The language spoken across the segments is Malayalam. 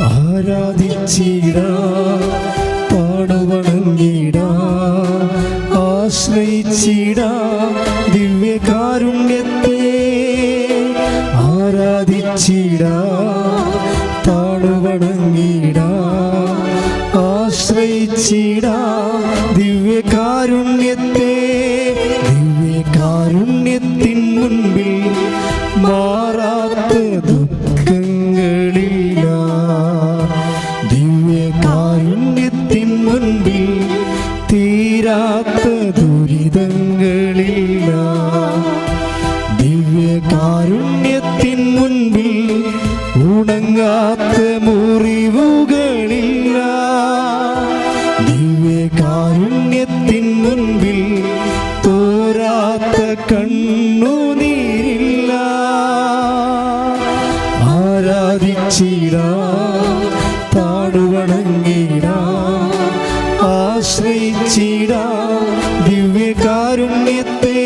ആരാധിച്ചിടാം, പാടുവണങ്ങിടാം, ആശ്രയിച്ചിടാം ദിവ്യകാരുണ്യത്തെ. ആരാധിച്ചിടാം, പാടുവണങ്ങിടാം, ആശ്രയിച്ചിടാം ദിവ്യകാരുണ്യത്തെ. ദിവ്യകാരുണ്യത്തിൻ മുൻപിൽ മാറാത്ത ദുഃഖങ്ങളില്ല. ദിവ്യകാരുണ്യത്തിൻ മുൻപിൽ തീരാത്ത ദുരിതങ്ങളില്ല. ദിവ്യകാരുണ്യത്തിൻ മുൻപിൽ ഉണങ്ങാത്ത മുറിവുകളില്ല. ദിവ്യകാരുണ്യത്തിൻ മുൻപിൽ തോരാത്ത കണ്ണുനീരില്ല. ആരാധിച്ചിടാം, പാടുവണങ്ങിടാം, ആശ്രയിച്ചിടാം ദിവ്യകാരുണ്യത്തെ.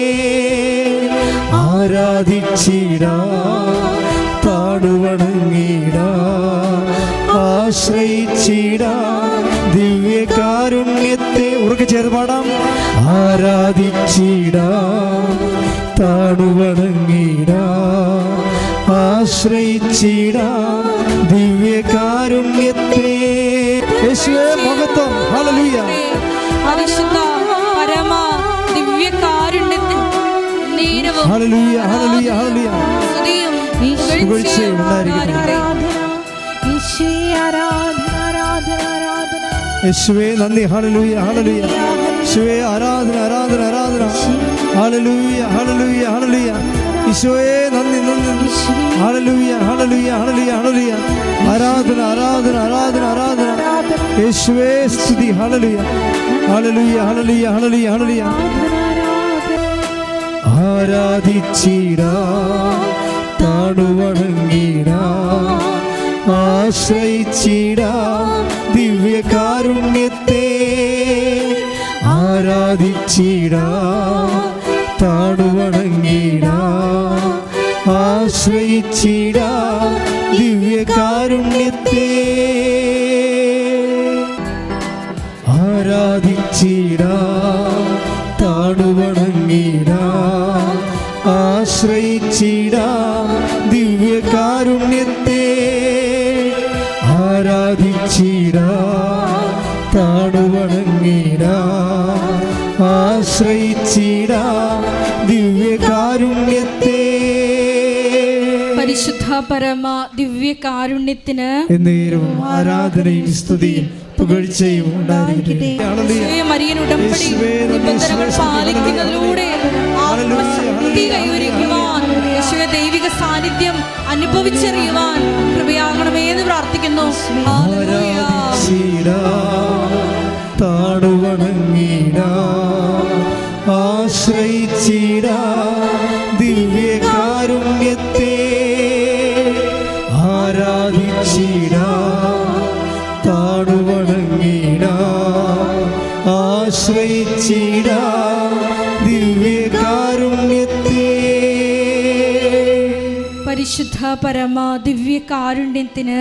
ആരാധിച്ചിടാം, പാടുവണങ്ങിടാം, ആശ്രയിച്ചിടാം ദിവ്യകാരുണ്യത്തെ. ഉറക്കെ ചേർന്ന് പാടാം. ആരാധിച്ചിടാം, പാടുവണങ്ങിടാം, ആശ്രയിച്ചിടാം ദിവ്യകാരുണ്യത്തെ. യേശുവേ മഹത്വം. ഹല്ലേലൂയ. പരിശുദ്ധ പരമ ദിവ്യകാരുണ്യത്തിൽ നേരവും ഹല്ലേലൂയ, ഹല്ലേലൂയ, ഹല്ലേലൂയ. സ്തുതിയും പുകഴ്ചയും ഉണ്ടായിരിക്കട്ടെ. യേശുവേ നന്ദി. ഹല്ലേലൂയ, ഹല്ലേലൂയ. യേശുവേ ആരാധന, ആരാധന, ആരാധന. ഹല്ലേലൂയ, ഹല്ലേലൂയ, ഹല്ലേലൂയ. യേശുവേ നന്ദി, നന്ദി. ഹല്ലേലൂയ, ഹല്ലേലൂയ, ഹല്ലേലൂയ, ഹല്ലേലൂയ. ആരാധന, ആരാധന, ആരാധന, ആരാധന. യേശുവേ സ്തുതി. ഹല്ലേലൂയ, ഹല്ലേലൂയ, ഹല്ലേലൂയ, ഹല്ലേലൂയ, ഹല്ലേലൂയ. ആരാധിച്ചിടാം, പാടുവണങ്ങിടാം, ആശ്രയിച്ചിടാം ദിവ്യകാരുണ്യത്തെ. ആരാധിച്ചിടാം, പാടുവണങ്ങിടാം, ആശ്രയിച്ചിടാം ദിവ്യകാരുണ്യത്തെ. ആരാധിച്ചിടാം, പാടുവണങ്ങിടാം, ആശ്രയിച്ചിടാം ദിവ്യകാരുണ്യത്തെ. ആരാധിച്ചിടാം, പാടുവണങ്ങിടാം, ആശ്രയിച്ചിടാം ദിവ്യകാരുണ്യത്തെ. പരിശുദ്ധ പരമ ദിവ്യകാരുണ്യത്തിന് എന്നേരവും ആരാധനയും സ്തുതിയും പുകഴ്ചയും ഉണ്ടായിരിക്കട്ടെ. മരിയൻ ഉടമ്പടി നിബന്ധനകൾ പാലിക്കുന്നതിലൂടെ ആത്മശക്തി കൈവരിക്കുവാൻ, യേശുവേ ദൈവിക സാന്നിധ്യം അനുഭവിച്ചറിയുവാൻ കൃപയാകണമേന്ന് പ്രാർത്ഥിക്കുന്നു. താടുവണങ്ങിടാം, ആശ്രയിച്ചിടാം ദിവ്യകാരുണ്യത്തെ. ആരാധിച്ചിടാം, താടുവണങ്ങിടാം, ആശ്രയിച്ചിടാം ദിവ്യകാരുണ്യത്തെ. പരിശുദ്ധ പരമ ദിവ്യകാരുണ്യത്തിന്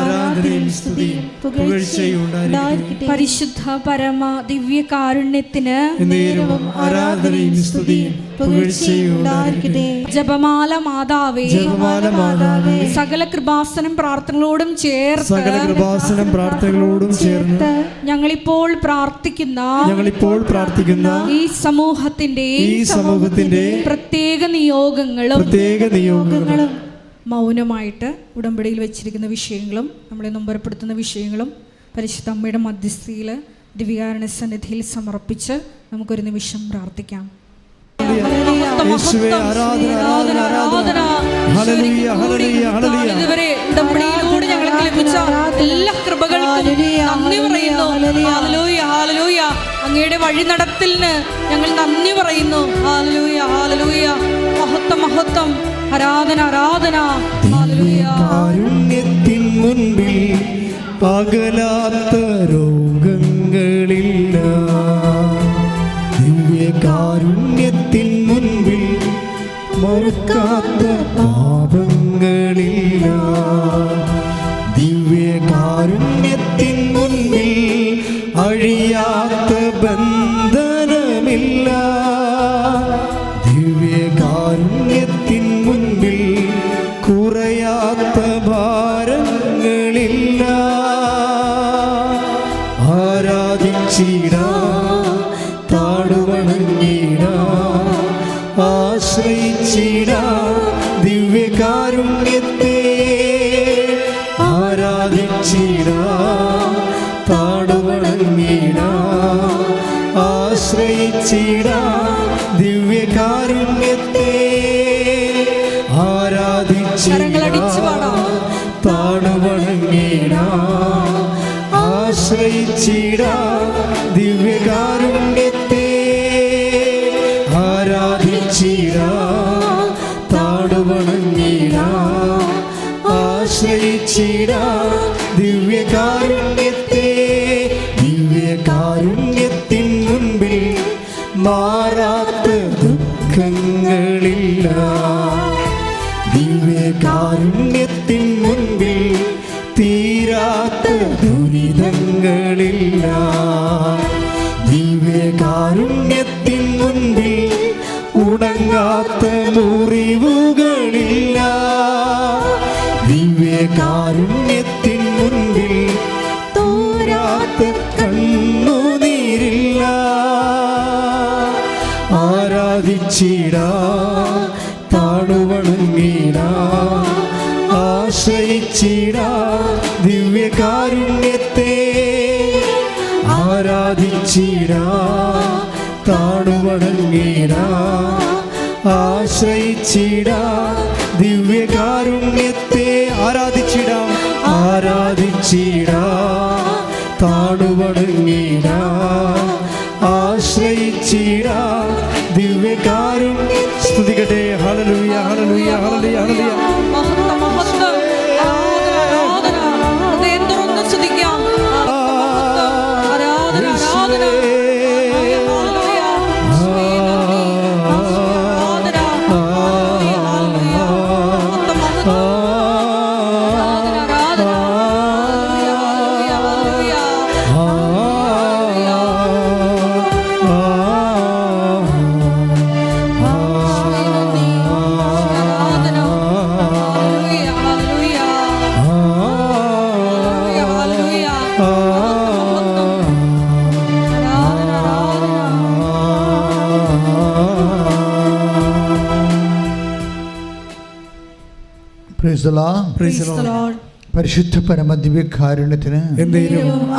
ആരാധനയും സ്തുതിയും പുകഴ്ചയും ഉണ്ടായിരിക്കട്ടെ. പരിശുദ്ധ പരമ ദിവ്യകാരുണ്യത്തിന് ആരാധനയും സ്തുതിയും പുകഴ്ചയും ഉണ്ടായിരിക്കട്ടെ. ജപമാല മാതാവേ, ജപമാല മാതാവേ, സകല കൃപാസനം പ്രാർത്ഥനകളോടും ചേർന്ന് ഞങ്ങളിപ്പോൾ പ്രാർത്ഥിക്കുന്ന ഈ സമൂഹത്തിന്റെ പ്രത്യേക നിയോഗങ്ങളും മൗനമായിട്ട് ഉടമ്പടിയിൽ വെച്ചിരിക്കുന്ന വിഷയങ്ങളും നമ്മളെ നൊമ്പരപ്പെടുത്തുന്ന വിഷയങ്ങളും പരിശുദ്ധ അമ്മയുടെ മധ്യസ്ഥയിൽ ദിവ്യകാരുണ്യ സന്നിധിയിൽ സമർപ്പിച്ച് നമുക്കൊരു നിമിഷം പ്രാർത്ഥിക്കാം. ഇതുവരെ ഉടമ്പടിയിലൂടെ ഞങ്ങൾക്ക് ലഭിച്ച എല്ലാ കൃപകൾക്കും നന്ദി പറയുന്നു. Hallelujah, hallelujah. അങ്ങയുടെ വഴി നടത്തലിന് ഞങ്ങൾ നന്ദി പറയുന്നു. Hallelujah, hallelujah. മഹത്വം, മഹത്വം. ആരാധന, ആരാധന. കാരുണ്യത്തിൻ മുൻപിൽ പകലാത്ത രോഗങ്ങളില്ല. ദിവ്യകാരുണ്യത്തിൻ മുൻപിൽ മറുക്കാത്ത പാപങ്ങളില്ല. ദിവ്യ ആരാധിച്ചിടാം താടുവണങ്ങിടാം ആശ്രയിച്ചിടാം ദിവ്യകാരുണ്യത്തെ ആരാധിച്ചിടാം താടുവണങ്ങിടാം ആശ്രയിച്ചിടാം ദിവ്യകാരുണ്യത്തെ ആരാധിച്ചിടാം താടുവണങ്ങിടാം ആശ്രയിച്ചിടാം ദിവ്യകാരുണ്യത്തെ ആരാധിച്ചിടാം താടുവണങ്ങിടാം ആശ്രയിച്ചിടാം ദിവ്യകാരുണ്യത്തെ ദിവ്യകാരുണ്യത്തിൻ മുൻപിൽ മാറാത്ത ദുഃഖങ്ങളില്ല ദിവ്യകാരുണ്യത്തിൻ മുൻപിൽ തീരാത്ത ദുരിതങ്ങളില്ല ദിവ്യകാരുണ്യത്തിൻ മുൻപിൽ ഉണങ്ങാത്ത മുറിവുകളില്ല ദിവ്യകാരുണ്യത്തിൻ മുൻപിൽ തോരാത്ത കണ്ണുനീരില്ല ആരാധിച്ചിടാം താടുവണങ്ങിടാം ആശ്രയിച്ചിടാം ദിവ്യകാരുണ്യത്തെ ആരാധിച്ചിടാം താടുവണങ്ങിടാം ആശ്രയിച്ചിടാം ദിവ്യകാരുണ്യത്തെ ആരാധിച്ചിടാം ആരാധിച്ചിടാം താടുവണങ്ങിടാം ആശ്രയിച്ചിടാം ദിവ്യകാരുണ്യ സ്തുതിക്കട്ടെ ഹല്ലേലൂയ ഹല്ലേലൂയ ഹല്ലേലൂയ ഹല്ലേലൂയ മഹത്വം മഹത്വം ആരാധന ഹൃദയം തുറന്ന് സ്തുതിക്കാം ആരാധന ആരാധന Praise the Lord. Praise the Lord. പരിശുദ്ധ പരമദിവ്യകാരുണ്യത്തിന്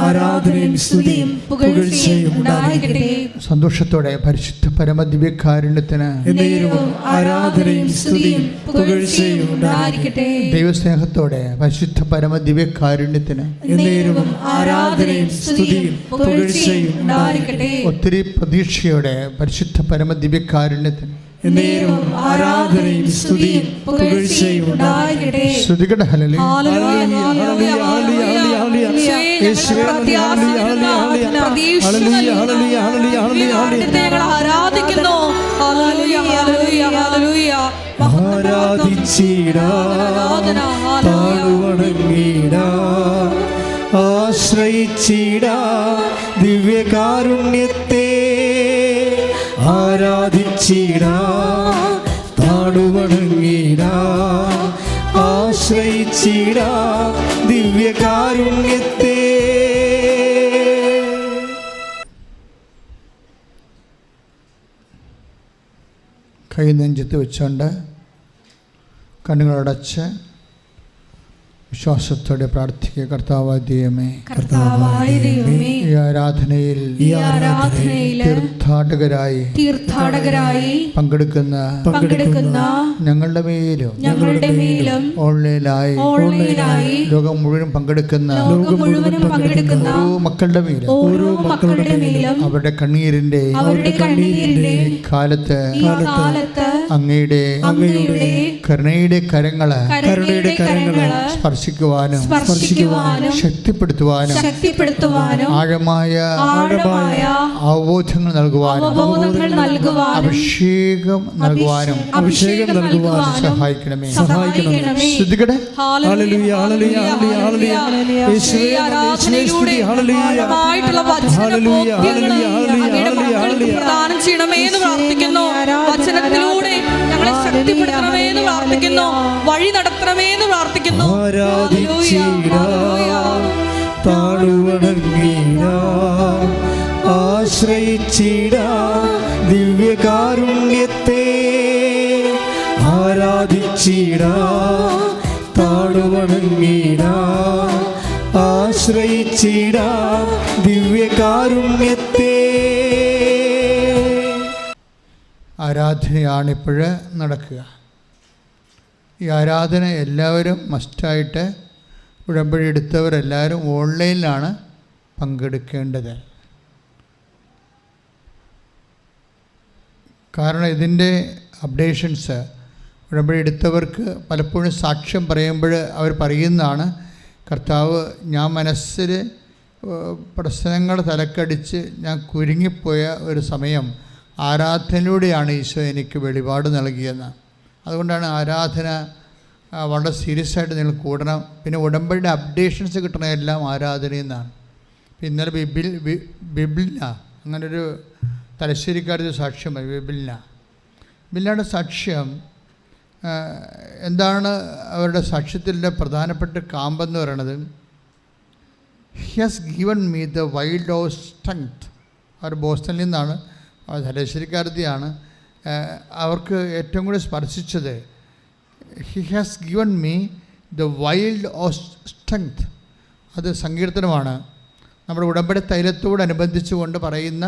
ആരാധനയും സ്തുതിയും പുകഴ്ചയും ഉണ്ടായിരിക്കട്ടെ. സന്തോഷത്തോടെ പരിശുദ്ധ പരമദിവ്യകാരുണ്യത്തിന് ആരാധനയും സ്തുതിയും പുകഴ്ചയും ഉണ്ടായിരിക്കട്ടെ. ദൈവസ്നേഹത്തോടെ പരിശുദ്ധ പരമദിവ്യകാരുണ്യത്തിന് ആരാധനയും സ്തുതിയും പുകഴ്ചയും ഉണ്ടായിരിക്കട്ടെ. ഒത്തിരി പ്രതീക്ഷയോടെ പരിശുദ്ധ പരമദിവ്യകാരുണ്യത്തിന് ആരാധനയും സ്തുതിയും പുകഴ്ചയും ഉണ്ടായിരിക്കട്ടെ. ശ്രുതികട ഹല്ലേലൂയ ആരാധിക്കുന്നു. ആശ്രയിച്ചിടാം ദിവ്യകാരുണ്യത്തെ ആരാധിച്ചിടാം താടുവണങ്ങിടാം ആശ്രയിച്ചിടാം ദിവ്യകാരുണ്യത്തെ കൈ നെഞ്ചത്ത് വെച്ചുകൊണ്ട് കണ്ണുകളടച്ച് വിശ്വാസത്തോടെ പ്രാർത്ഥിക്കുക. കർത്താവായ ദൈവമേ, ഈ ആരാധനയിൽ തീർത്ഥാടകരായി പങ്കെടുക്കുന്ന ഞങ്ങളുടെ മേലും ഓൺലൈനായി ലോകം മുഴുവൻ പങ്കെടുക്കുന്ന ഓരോ മക്കളുടെ മേലും അവരുടെ കണ്ണീരിന്റെ കാലത്ത് അങ്ങയുടെ കരുണയുടെ കരങ്ങള് സ്പർശിക്കുവാനും ശക്തിപ്പെടുത്തുവാനും ആഴമായ അവബോധങ്ങൾ നൽകുവാനും അഭിഷേകം നൽകുവാനും സഹായിക്കണമേ. ശ്രുതികടെ ഹല്ലേലൂയ ഹല്ലേലൂയ ഹല്ലേലൂയ. യേശുവേ ആരാധനയിലൂടെ ആഴമായിട്ടുള്ള വചനബോധ്യങ്ങൾ പ്രദാനം ചെയ്യണമേ എന്ന് പ്രാർത്ഥിക്കുന്നു. വചനത്തിലൂടെ ഞങ്ങളെ ശക്തിപ്പെടുത്തണമേ എന്ന് പ്രാർത്ഥിക്കുന്നു. വഴി നടത്തണമേ എന്ന് പ്രാർത്ഥിക്കുന്നു. ആരാധിച്ചിടാം താടുവണങ്ങിടാം ആശ്രയിച്ചിടാം ദിവ്യകാരുണ്യത്തെ, ആരാധിച്ചിടാം താണുവണങ്ങിടാം, ആശ്രയിച്ചിടാം ദിവ്യകാരുണ്യത്തെ. ആരാധനയാണിപ്പോൾ നടക്കുക. ഈ ആരാധന എല്ലാവരും മസ്റ്റായിട്ട് ഉടമ്പടി എടുത്തവരെല്ലാവരും ഓൺലൈനിലാണ് പങ്കെടുക്കേണ്ടത്. കാരണം ഇതിൻ്റെ അപ്ഡേഷൻസ് ഉടമ്പടി എടുത്തവർക്ക് പലപ്പോഴും സാക്ഷ്യം പറയുമ്പോൾ അവർ പറയുന്നതാണ്, കർത്താവ്, ഞാൻ മനസ്സിൽ പ്രശ്നങ്ങൾ തലക്കടിച്ച് ഞാൻ കുരുങ്ങിപ്പോയ ഒരു സമയം ആരാധനയിലൂടെയാണ് ഈശോ എനിക്ക് വെളിപാട് നൽകിയെന്ന്. അതുകൊണ്ടാണ് ആരാധന വളരെ സീരിയസ് ആയിട്ട് നിങ്ങൾ കൂടണം. പിന്നെ ഉടമ്പടിയുടെ അപ്ഡേഷൻസ് കിട്ടണ എല്ലാം ആരാധനയിൽ നിന്നാണ്. ഇന്നലെ ബിബിലിന അങ്ങനൊരു തലശ്ശേരിക്കാരുടെ സാക്ഷ്യം ബിബിലിനയുടെ സാക്ഷ്യം എന്താണ്? അവരുടെ സാക്ഷ്യത്തിൻ്റെ പ്രധാനപ്പെട്ട കാമ്പെന്ന് പറയണത്, he has given me the wild of strength. അവർ ബോസ്റ്റണിൽ നിന്നാണ്, തലശ്ശേരിക്കാരത്തിയാണ്. അവർക്ക് ഏറ്റവും കൂടി സ്പർശിച്ചത് he has given me the wild of strength. അത് സങ്കീർത്തനമാണ്. നമ്മുടെ ഉടമ്പടി തൈലത്തോടനുബന്ധിച്ചുകൊണ്ട് പറയുന്ന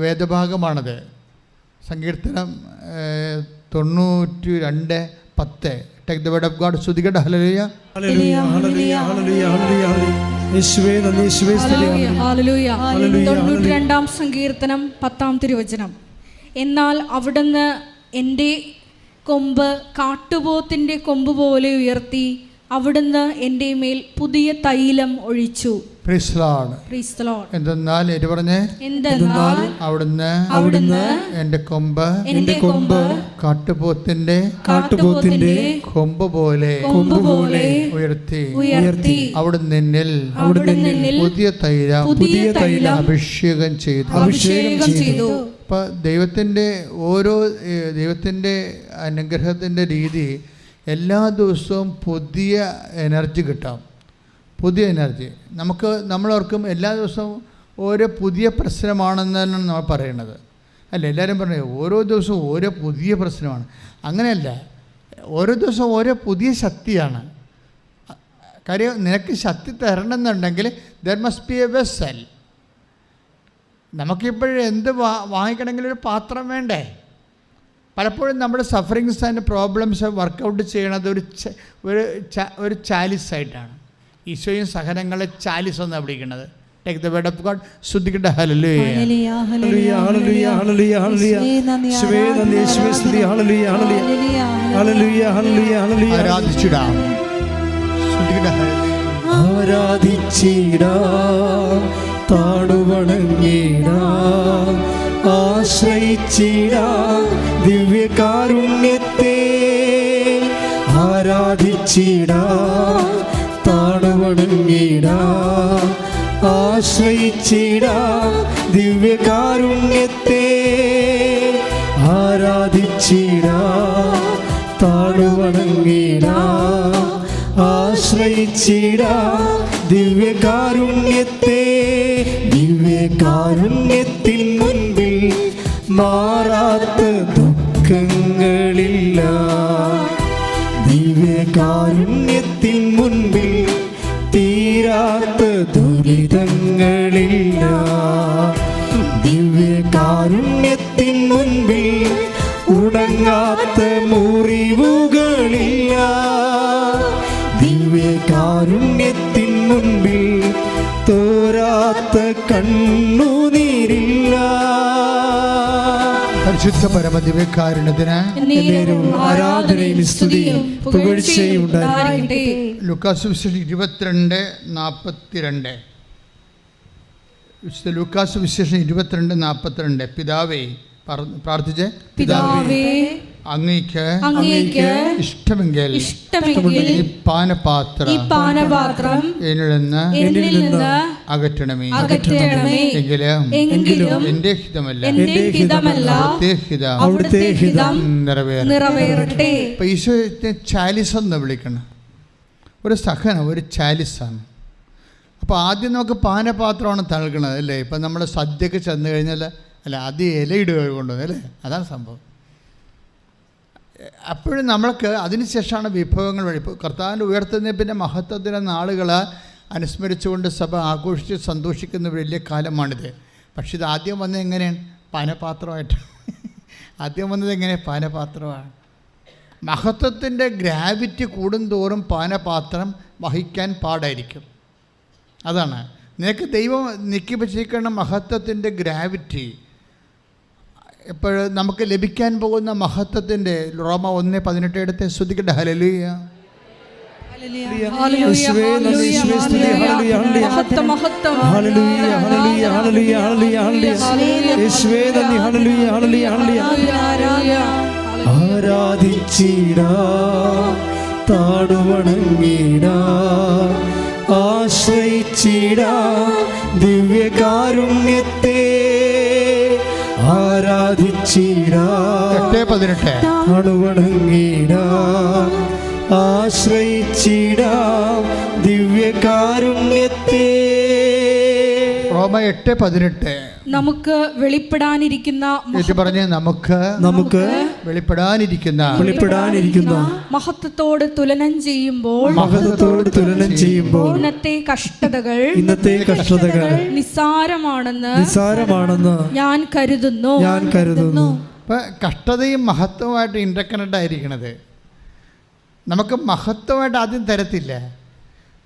വേദഭാഗമാണത്. സങ്കീർത്തനം 92:10. Take the word of God. സ്തുതിക്കട്ടെ. ഹല്ലേലൂയ, ഹല്ലേലൂയ, ഹല്ലേലൂയ, ഹല്ലേലൂയ, ഹല്ലേലൂയ. യേശുവേ നന്ദി, യേശുവേ സ്തുതി. ഹല്ലേലൂയ. 92-ാം സങ്കീർത്തനം 10-ാം തിരുവചനം. എന്നാൽ അവിടുന്ന് എൻ്റെ കൊമ്പ് കാട്ടുപോത്തിൻ്റെ കൊമ്പ് പോലെ ഉയർത്തി, അവിടുന്ന് എൻ്റെ മേൽ പുതിയ തൈലം ഒഴിച്ചു. എന്തെന്നാൽ അവിടുന്ന് എൻ്റെ കൊമ്പ് കാട്ടുപോത്തിന്റെ കൊമ്പ് പോലെ ഉയർത്തി അവിടുന്ന് എന്നിൽ പുതിയ തൈലം അഭിഷേകം ചെയ്തു. അപ്പം ദൈവത്തിൻ്റെ അനുഗ്രഹത്തിൻ്റെ രീതി എല്ലാ ദിവസവും പുതിയ എനർജി കിട്ടാം. പുതിയ എനർജി നമ്മളോർക്കും എല്ലാ ദിവസവും ഓരോ പുതിയ പ്രശ്നമാണെന്നാണ് നമ്മൾ പറയണത്. അല്ല, എല്ലാവരും പറഞ്ഞു ഓരോ ദിവസവും ഓരോ പുതിയ പ്രശ്നമാണ്. അങ്ങനെയല്ല, ഓരോ ദിവസവും ഓരോ പുതിയ ശക്തിയാണ്. കാര്യം, നിനക്ക് ശക്തി തരണമെന്നുണ്ടെങ്കിൽ there must be a vessel. നമുക്കിപ്പോഴും എന്ത് വാങ്ങിക്കണമെങ്കിലും ഒരു പാത്രം വേണ്ടേ? പലപ്പോഴും നമ്മുടെ സഫറിങ്സ് ആൻഡ് പ്രോബ്ലംസ് വർക്കൗട്ട് ചെയ്യണത് ഒരു ചാലിസായിട്ടാണ്. ഈശോയും സഹനങ്ങളെ ചാലിസ് എന്നാണ് വിളിക്കുന്നത്. Take the word of God. സ്തുതിക്കട്ടെ. ഹല്ലേലൂയ, ഹല്ലേലൂയ, ഹല്ലേലൂയ, ഹല്ലേലൂയ, ഹല്ലേലൂയ. യേശുവേ നന്ദി, യേശുവേ സ്തുതി. ഹല്ലേലൂയ, ഹല്ലേലൂയ, ഹല്ലേലൂയ, ഹല്ലേലൂയ, ഹല്ലേലൂയ. ആരാധിച്ചിടാം. സ്തുതിക്കട്ടെ. ആരാധിച്ചിടാം, താണുവണങ്ങിടാം, ആശ്രയിച്ചിടാം ദിവ്യകാരുണ്യത്തെ, ആരാധിച്ചിടാം, താണുവണങ്ങിടാം, ആശ്രയിച്ചിടാം ദിവ്യകാരുണ്യത്തെ, ആരാധിച്ചിടാം, താണുവണങ്ങിടാം, ആശ്രയിച്ചിടാം ദിവ്യകാരുണ്യത്തെ. ദിവ്യകാരുണ്യത്തിൻ മുൻപിൽ മാറാത്ത ദുഃഖങ്ങളില്ല, ദിവ്യകാരുണ്യത്തിൻ മുൻപിൽ തീരാത്ത ദുരിതങ്ങളില്ല, ദിവ്യകാരുണ്യത്തിൻ മുൻപിൽ ഉണങ്ങാത്ത മുറിവുകളില്ല, ദിവ്യകാരുണ്യത്തിൻ മുൻപിൽ തോരാത്ത കണ്ണുനീരില്ല. പരിശുദ്ധ പരമദിവ്യകാരുണ്യത്തിന് ആരാധനയും സ്തുതിയും പുകഴ്ചയും ഉണ്ടാകട്ടെ. ലൂക്കാസ് സുവിശേഷം 22:42. വിശുദ്ധ ലൂക്കാസ് സുവിശേഷം 22:42. പിതാവേ, പ്രാർത്ഥിച്ച്, പിതാവേ, അങ്ങേക്ക് ഇഷ്ടമെങ്കിൽ ഈ പാനപാത്രം എന്നിൽ നിന്ന് അകറ്റണമേ. എങ്കിലും എന്റെ ഹിതമല്ല അവിടുത്തെ ഹിതം നിറവേറട്ടെ. അപ്പൊ ഈശോയെ ചാലിസ് എന്ന് വിളിക്കണം. ഒരു സഹനം ഒരു ചാലിസാണ്. അപ്പോൾ ആദ്യം നമുക്ക് പാനപാത്രമാണ് നൽകണത് അല്ലേ. ഇപ്പം നമ്മൾ സദ്യക്ക് ചെന്ന് കഴിഞ്ഞാൽ അല്ല ആദ്യം ഇലയിടുക കൊണ്ടുവന്നത് അല്ലേ, അതാണ് സംഭവം. അപ്പോഴും നമ്മൾക്ക് അതിനുശേഷമാണ് വിഭവങ്ങൾ വഴി. ഇപ്പോൾ കർത്താവിൻ്റെ ഉയർത്തുന്ന പിന്നെ മഹത്വത്തിൻ്റെ നാളുകൾ അനുസ്മരിച്ചുകൊണ്ട് സഭ ആഘോഷിച്ച് സന്തോഷിക്കുന്ന വലിയ കാലമാണിത്. പക്ഷെ ഇത് ആദ്യം വന്നത് എങ്ങനെയാണ്? പാനപാത്രമായിട്ട്. ആദ്യം വന്നത് എങ്ങനെ? പാനപാത്രമാണ്. മഹത്വത്തിൻ്റെ ഗ്രാവിറ്റി കൂടുന്തോറും പാനപാത്രം വഹിക്കാൻ പാടായിരിക്കും. അതാണ് നിനക്ക് ദൈവം നിക്കിപ്പിച്ചിരിക്കുന്ന മഹത്വത്തിൻ്റെ ഗ്രാവിറ്റി. ഇപ്പോൾ നമുക്ക് ലഭിക്കാൻ പോകുന്ന മഹത്വത്തിൻ്റെ റോമ 1:18 എടുത്ത് ശ്രദ്ധിക്കട്ടെ. ഹല്ലേലൂയ. ആരാധിച്ചിടാ താടുവണങ്ങിടാ ആശ്രയിച്ചിടാ ദിവ്യകാരുണ്യത്തെ ആരാധിച്ചിടാ 8:18 താടുവണങ്ങിടാ ആശ്രയിച്ചിടാ ദിവ്യകാരുണ്യത്തെ. റോമ 8:18 നമുക്ക് വെളിപ്പെടാനിരിക്കുന്ന പറഞ്ഞ് നമുക്ക് വെളിപ്പെടാനിരിക്കുന്ന മഹത്വത്തോട് തുലനം ചെയ്യുമ്പോൾ ഇന്നത്തെ കഷ്ടതകൾ നിസ്സാരമാണെന്ന് ഞാൻ കരുതുന്നു. ഇപ്പം കഷ്ടതയും മഹത്വമായിട്ട് ഇൻ്റർകണക്ട് ആയിരിക്കണത്. നമുക്ക് മഹത്വമായിട്ട് ആദ്യം തരത്തില്ല.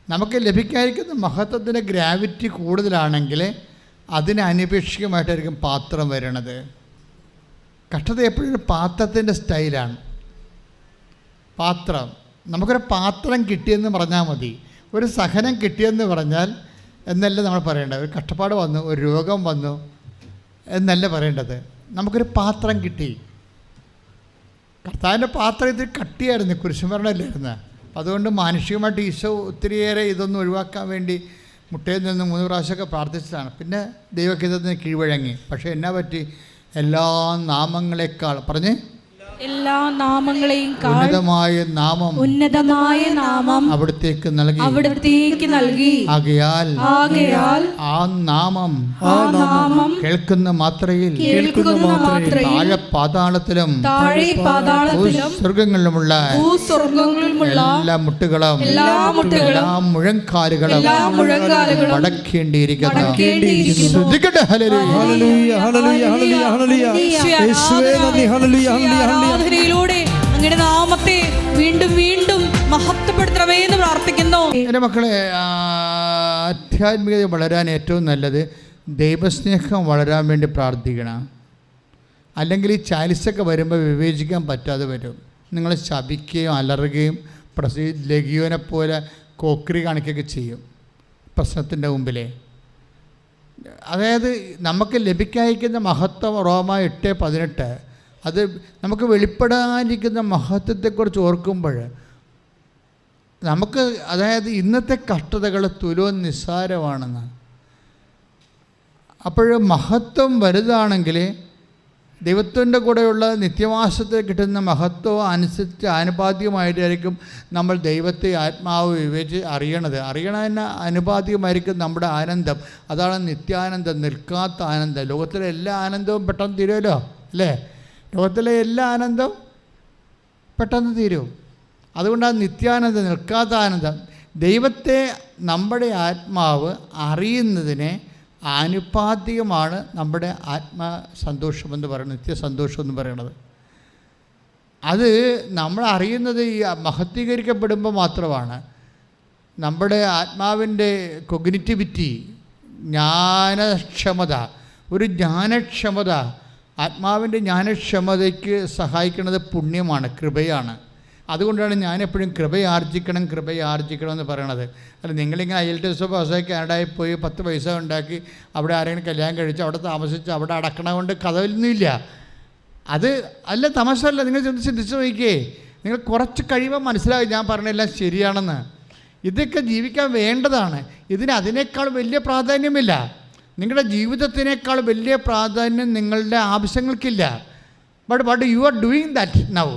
നമുക്ക് ലഭിക്കാതിരിക്കുന്ന മഹത്വത്തിൻ്റെ ഗ്രാവിറ്റി കൂടുതലാണെങ്കിൽ അതിന് അനപേക്ഷികമായിട്ടായിരിക്കും പാത്രം വരണത്. കഷ്ടത എപ്പോഴും പാത്രത്തിൻ്റെ സ്റ്റൈലാണ്. പാത്രം നമുക്കൊരു പാത്രം കിട്ടിയെന്ന് പറഞ്ഞാൽ മതി. ഒരു സഹനം കിട്ടിയെന്ന് പറഞ്ഞാൽ എന്നല്ല നമ്മൾ പറയേണ്ടത്. ഒരു കഷ്ടപ്പാട് വന്നു, ഒരു രോഗം വന്നു എന്നല്ല പറയേണ്ടത്. നമുക്കൊരു പാത്രം കിട്ടി. കർത്താവിൻ്റെ പാത്രം ഇത് കട്ടിയായിരുന്നു, കുരിശുമരണമല്ലായിരുന്നു. അതുകൊണ്ട് മാനുഷികമായിട്ട് ഈശോ ഒത്തിരിയേറെ ഇതൊന്നും ഒഴിവാക്കാൻ വേണ്ടി മുട്ടയിൽ നിന്ന് 3 പ്രാവശ്യമൊക്കെ പ്രാർത്ഥിച്ചതാണ്. പിന്നെ ദൈവഹിതത്തിന് കീഴ്വഴങ്ങി. പക്ഷേ എന്നാ പറ്റി? എല്ലാ നാമങ്ങളെക്കാൾ പറഞ്ഞ് എല്ലാ നാമങ്ങളെയും ഉന്നതമായ നാമം അവിടത്തേക്ക് നൽകി. ആകയാൽ ആ നാമം കേൾക്കുന്ന മാത്രയിൽ താഴെ പാതാളത്തിലും സ്വർഗങ്ങളിലുമുള്ള എല്ലാ മുട്ടുകളും എല്ലാ മുഴങ്കാലുകളും അടക്കേണ്ടിയിരിക്കുന്നു. ശ്രദ്ധിക്കട്ടെ. ഹല്ലേലൂയ. ആരാധനയിലൂടെ അങ്ങയുടെ നാമത്തെ വീണ്ടും വീണ്ടും മഹത്വപ്പെടുത്തണമേ എന്ന് പ്രാർത്ഥിക്കുന്നു. എൻ്റെ മക്കളെ, ആധ്യാത്മികത വളരാൻ ഏറ്റവും നല്ലത് ദൈവസ്നേഹം വളരാൻ വേണ്ടി പ്രാർത്ഥിക്കണം. അല്ലെങ്കിൽ ഈ ചാലിസൊക്കെ വരുമ്പോൾ വിവേചിക്കാൻ പറ്റാതെ വരും. നിങ്ങൾ ശപിക്കുകയും അലറുകയും ലഗിയോനെ പോലെ കോക്രി കാണിക്കുകയൊക്കെ ചെയ്യും പ്രശ്നത്തിൻ്റെ മുമ്പിലേ. അതായത് നമുക്ക് ലഭിക്കാതിരിക്കുന്ന മഹത്വം റോമ 8:18 അത് നമുക്ക് വെളിപ്പെടാനിരിക്കുന്ന മഹത്വത്തെക്കുറിച്ച് ഓർക്കുമ്പോൾ നമുക്ക്, അതായത് ഇന്നത്തെ കഷ്ടതകൾ തുലോം നിസ്സാരമാണെന്ന്. അപ്പോൾ മഹത്വം വലുതാണെങ്കിൽ ദൈവത്തിൻ്റെ കൂടെയുള്ള നിത്യവാസത്തിൽ കിട്ടുന്ന മഹത്വം അനുസരിച്ച് ആനുപാതികമായിട്ടായിരിക്കും നമ്മൾ ദൈവത്തെ ആത്മാവ് വിവേചിച്ച് അറിയണതിന് ആനുപാതികമായിരിക്കും നമ്മുടെ ആനന്ദം. അതാണ് നിത്യാനന്ദം, നിൽക്കാത്ത ആനന്ദം. ലോകത്തിലെ എല്ലാ ആനന്ദവും പെട്ടെന്ന് തീരുമല്ലോ അല്ലേ? ലോകത്തിലെ എല്ലാ ആനന്ദവും പെട്ടെന്ന് തീരും. അതുകൊണ്ടാണ് നിത്യാനന്ദം, നിൽക്കാത്ത ആനന്ദം. ദൈവത്തെ നമ്മുടെ ആത്മാവ് അറിയുന്നതിനെ ആനുപാതികമാണ് നമ്മുടെ ആത്മസന്തോഷമെന്ന് പറയുന്നത്, നിത്യസന്തോഷം എന്ന് പറയുന്നത്. അത് നമ്മൾ അറിയുന്നത് ഈ മഹത്വീകരിക്കപ്പെടുമ്പോൾ മാത്രമാണ്. നമ്മുടെ ആത്മാവിൻ്റെ കൊഗ്നിറ്റിവിറ്റി, ജ്ഞാനക്ഷമത, ഒരു ജ്ഞാനക്ഷമത, ആത്മാവിൻ്റെ ജ്ഞാനക്ഷമതയ്ക്ക് സഹായിക്കുന്നത് പുണ്യമാണ്, കൃപയാണ്. അതുകൊണ്ടാണ് ഞാനെപ്പോഴും കൃപയാർജിക്കണം എന്ന് പറയണത്. അല്ല, നിങ്ങളിങ്ങനെ IELTS പാസ്സായി കാനഡയിൽ പോയി 10 പൈസ ഉണ്ടാക്കി അവിടെ ആരെങ്കിലും കല്യാണം കഴിച്ച് അവിടെ താമസിച്ച് അവിടെ അടക്കണ കൊണ്ട് കഥയൊന്നുമില്ല. അത് അല്ല, തമാശല്ല. നിങ്ങൾ ചിന്തിച്ച് നോക്കിയേ, നിങ്ങൾ കുറച്ച് കഴിയുമ്പോൾ മനസ്സിലാവും ഞാൻ പറഞ്ഞതെല്ലാം ശരിയാണെന്ന്. ഇതൊക്കെ ജീവിക്കാൻ വേണ്ടതാണ്. അതിനേക്കാൾ വലിയ പ്രാധാന്യമില്ല. നിങ്ങളുടെ ജീവിതത്തിനേക്കാൾ വലിയ പ്രാധാന്യം നിങ്ങളുടെ ആവശ്യങ്ങൾക്കില്ല. But you are doing that now.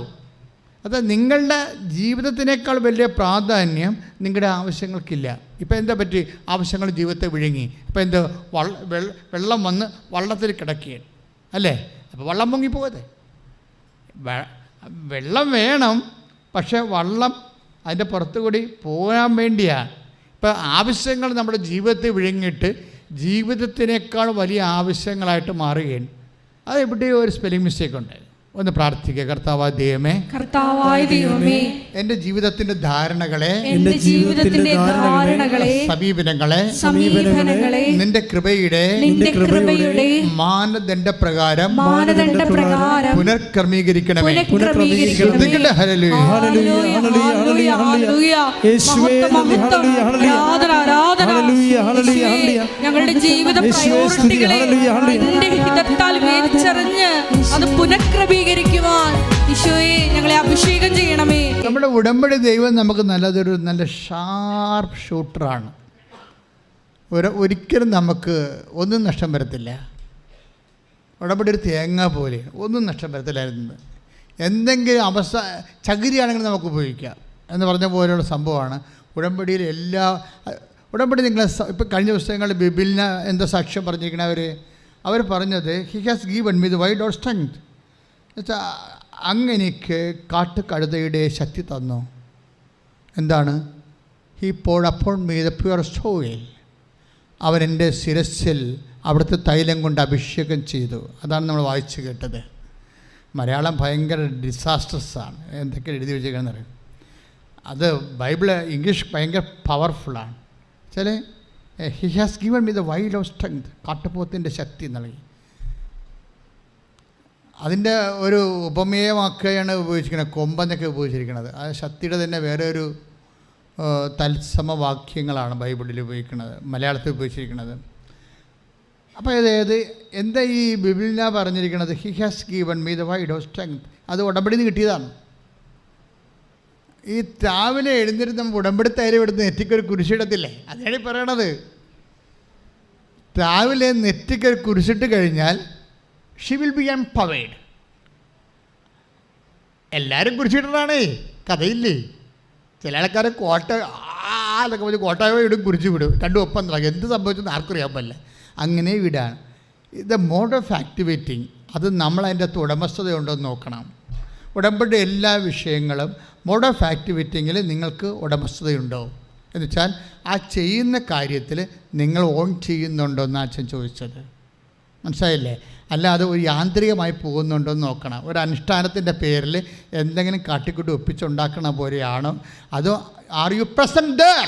അത് നിങ്ങളുടെ ജീവിതത്തിനേക്കാൾ വലിയ പ്രാധാന്യം നിങ്ങളുടെ ആവശ്യങ്ങൾക്കില്ല. ഇപ്പം എന്താ പറ്റി? ആവശ്യങ്ങൾ ജീവിതത്തെ വിഴുങ്ങി. ഇപ്പം എന്ത് വെള്ളം വന്ന് വള്ളത്തിൽ കിടക്കുകയാണ് അല്ലേ? അപ്പോൾ വള്ളം പൊങ്ങിപ്പോകതെ. വെള്ളം വേണം, പക്ഷേ വള്ളം അതിൻ്റെ പുറത്തു കൂടി പോകാൻ വേണ്ടിയാണ്. ഇപ്പം ആവശ്യങ്ങൾ നമ്മുടെ ജീവിതത്തെ വിഴുങ്ങിയിട്ട് ജീവിതത്തിനേക്കാൾ വലിയ ആവശ്യങ്ങളായിട്ട് മാറുകയാണ്. അത് എവിടെയോ ഒരു സ്പെല്ലിംഗ് മിസ്റ്റേക്ക് ഉണ്ട്. ഒന്ന് പ്രാർത്ഥിക്കുക. കർത്താവായ ദൈവമേ, എൻ്റെ ജീവിതത്തിന്റെ ധാരണകളെ, സമീപനങ്ങളെ നിന്റെ കൃപയുടെ മാനദണ്ഡ പ്രകാരം പുനർക്രമീകരിക്കണമേ. ഞങ്ങളുടെ ജീവിത പ്രയോറിറ്റികളെ നിന്റെ ഹിതത്താൽ വേദിച്ചറിഞ്ഞ് അത് പുനഃക്രമീകരിക്കുവാൻ ഈശോയെ ഞങ്ങളെ അഭിഷേകം ചെയ്യണമേ. നമ്മുടെ ഉടമ്പടി ദൈവം നമുക്ക് നല്ല ഷാർപ്പ് ഷൂട്ടറാണ്. ഒരിക്കലും നമുക്ക് ഒന്നും നഷ്ടം വരത്തില്ല. ഉടമ്പടി ഒരു തേങ്ങ പോലെ ഒന്നും നഷ്ടം വരത്തില്ലായിരുന്നു. എന്തെങ്കിലും അവസ്ഥ ചകിരിയാണെങ്കിൽ നമുക്ക് ഉപയോഗിക്കാം എന്ന് പറഞ്ഞ പോലെയുള്ള സംഭവമാണ് ഉടമ്പടിയിൽ. ഉടമ്പടി നിങ്ങളെ ഇപ്പം കഴിഞ്ഞ പുസ്തകങ്ങളിൽ ബിബിലിന് എന്താ സാക്ഷ്യം പറഞ്ഞിരിക്കണവർ പറഞ്ഞത് he has given me the wide or strength. എന്നുവെച്ചാൽ അങ്ങനെക്ക് കാട്ടുകഴുതയുടെ ശക്തി തന്നു. എന്താണ്? He poured upon me the pure soil. അവൻ എൻ്റെ ശിരസ്സിൽ അവിടുത്തെ തൈലം കൊണ്ട് അഭിഷേകം ചെയ്തു. അതാണ് നമ്മൾ വായിച്ചു കേട്ടത്. മലയാളം ഭയങ്കര ഡിസാസ്റ്റർസാണ്. എന്തൊക്കെ എഴുതി വെച്ചേക്കണമെന്ന് അറിയാം. അത് ബൈബിള് ഇംഗ്ലീഷ് ഭയങ്കര പവർഫുള്ളാണ്. ചില he has given me the wide of strength. കാട്ടുപോത്തിൻ്റെ ശക്തി നൽകി. അതിൻ്റെ ഒരു ഉപമേയമാക്കുകയാണ് ഉപയോഗിച്ചിരിക്കുന്നത്. കൊമ്പെന്നൊക്കെ ഉപയോഗിച്ചിരിക്കുന്നത്. ആ ശക്തിയുടെ തന്നെ വേറെ ഒരു തത്സമ വാക്യങ്ങളാണ് ബൈബിളിൽ ഉപയോഗിക്കുന്നത്, മലയാളത്തിൽ ഉപയോഗിച്ചിരിക്കുന്നത്. അപ്പോൾ അതായത് എന്താ ഈ ബിബിലിനാ പറഞ്ഞിരിക്കുന്നത്? He has given me the wide of strength. അത് ഉടമ്പടിയിൽ നിന്ന് കിട്ടിയതാണ്. ഈ രാവിലെ എഴുന്നേറ്റ് നമ്മൾ ഉടമ്പടി തൈലം എടുത്ത് നെറ്റിക്കൊരു കുരിശിടത്തില്ലേ? അതാണ് പറയണത്. രാവിലെ നെറ്റിക്കൊരു കുരിശിട്ട് കഴിഞ്ഞാൽ ഷി വിൽ ബി എംപവേർഡ്. എല്ലാവരും കുരിശിടണാണേ, കഥയില്ലേ? ചില ആൾക്കാരെ എന്നൊക്കെ പറഞ്ഞ് കോട്ടായോ ഇടും, കുരിശ് വിടും, രണ്ടും ഒപ്പം തുടങ്ങി. എന്ത് സംഭവിച്ചെന്ന് ആർക്കറിയാൻ പറ്റില്ല. അങ്ങനെ വിടാണ്. ഇത് മോഡ് ഓഫ് ആക്ടിവേറ്റിംഗ്. അത് നമ്മളതിൻ്റെ അകത്ത് ഉടമസ്ഥതയുണ്ടോ എന്ന് നോക്കണം. ഉടമ്പടി എല്ലാ വിഷയങ്ങളും മോഡ് ഓഫ് ആക്ടിവിറ്റിങ്ങിൽ നിങ്ങൾക്ക് ഉടമസ്ഥതയുണ്ടോ എന്ന് വെച്ചാൽ ആ ചെയ്യുന്ന കാര്യത്തിൽ നിങ്ങൾ ഓൺ ചെയ്യുന്നുണ്ടോ എന്ന് അച്ഛൻ ചോദിച്ചത്. മനസ്സിലായില്ലേ? അല്ലാതെ ഒരു യാന്ത്രികമായി പോകുന്നുണ്ടോ എന്ന് നോക്കണം. ഒരു അനുഷ്ഠാനത്തിൻ്റെ പേരിൽ എന്തെങ്കിലും കാട്ടിക്കൂട്ടി ഒപ്പിച്ചുണ്ടാക്കണ പോലെയാണോ, അതോ ആർ യു പ്രസൻറ്റ് ദേർ?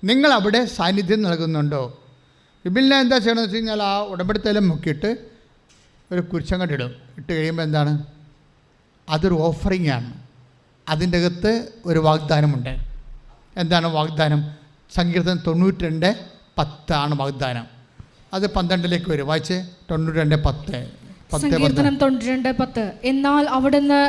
നിങ്ങൾ അവിടെ സാന്നിധ്യം നൽകുന്നുണ്ടോ? ബിബിലിനെ എന്താ ചെയ്യണമെന്ന് വെച്ച് കഴിഞ്ഞാൽ ആ ഉടമ്പടിത്തൈലം മുക്കിയിട്ട് ഒരു കുരിശങ്ങട്ടിടും. ഇട്ട് കഴിയുമ്പോൾ എന്താണ്? അതൊരു ഓഫറിംഗ് ആണ്. അതിൻ്റെ അകത്ത് ഒരു വാഗ്ദാനമുണ്ട്. എന്താണ് വാഗ്ദാനം? സങ്കീർത്തനം 92:10 വാഗ്ദാനം. അത് 12 വരും. വായിച്ച് 92:10. സങ്കീർത്തനം 92:10. എന്നാൽ അവിടുന്ന്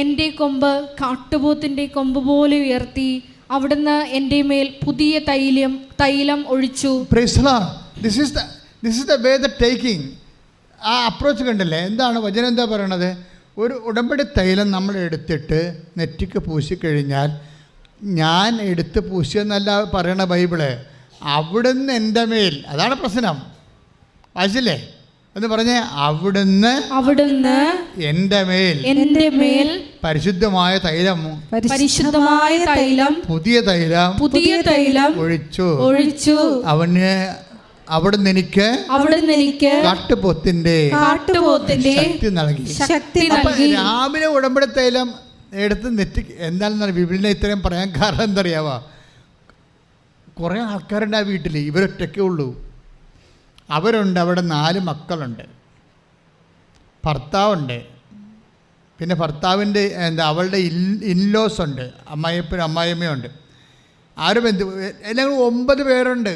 എൻ്റെ കൊമ്പ് കാട്ടുപോത്തിൻ്റെ കൊമ്പ് പോലെ ഉയർത്തി, അവിടുന്ന് എൻ്റെ മേൽ പുതിയ തൈലം ഒഴിച്ചു. Praise the Lord. This is the way the taking. ആ അപ്രോച്ച് കണ്ടില്ലേ? എന്താണ് വചനം എന്താ പറയണത്? ഒരു ഉടമ്പടി തൈലം നമ്മൾ എടുത്തിട്ട് നെറ്റിക്ക് പൂശിക്കഴിഞ്ഞാൽ, ഞാൻ എടുത്ത് പൂശിയെന്നല്ല പറയണ ബൈബിള്, അവിടുന്ന് എൻ്റെ മേൽ, അതാണ് പ്രശ്നം. വായിച്ചില്ലേ എന്ന് പറഞ്ഞേ? അവിടുന്ന് എൻ്റെ മേൽ പരിശുദ്ധമായ തൈലം പുതിയ തൈലം ഒഴിച്ചു. അവിടുന്ന് എനിക്ക് കാട്ടുപോത്തിന്റെ ശക്തി നൽകി. രാവിലെ ഉടമ്പടി തൈലം എടുത്ത് നെറ്റി എന്താണെന്ന് ബിബിലിനെ ഇത്രയും പറയാൻ കാരണം എന്തറിയാവാ? കുറേ ആൾക്കാരുണ്ട് ആ വീട്ടിൽ. ഇവരൊറ്റയ്ക്കേ ഉള്ളൂ. അവരുണ്ട്. അവിടെ 4 മക്കളുണ്ട്, ഭർത്താവുണ്ട്, പിന്നെ ഭർത്താവിൻ്റെ അവളുടെ ഇൻലോസ് ഉണ്ട്, അമ്മായിയപ്പനും അമ്മായിയമ്മയുണ്ട്. ആരും എല്ലാം 9 പേരുണ്ട്.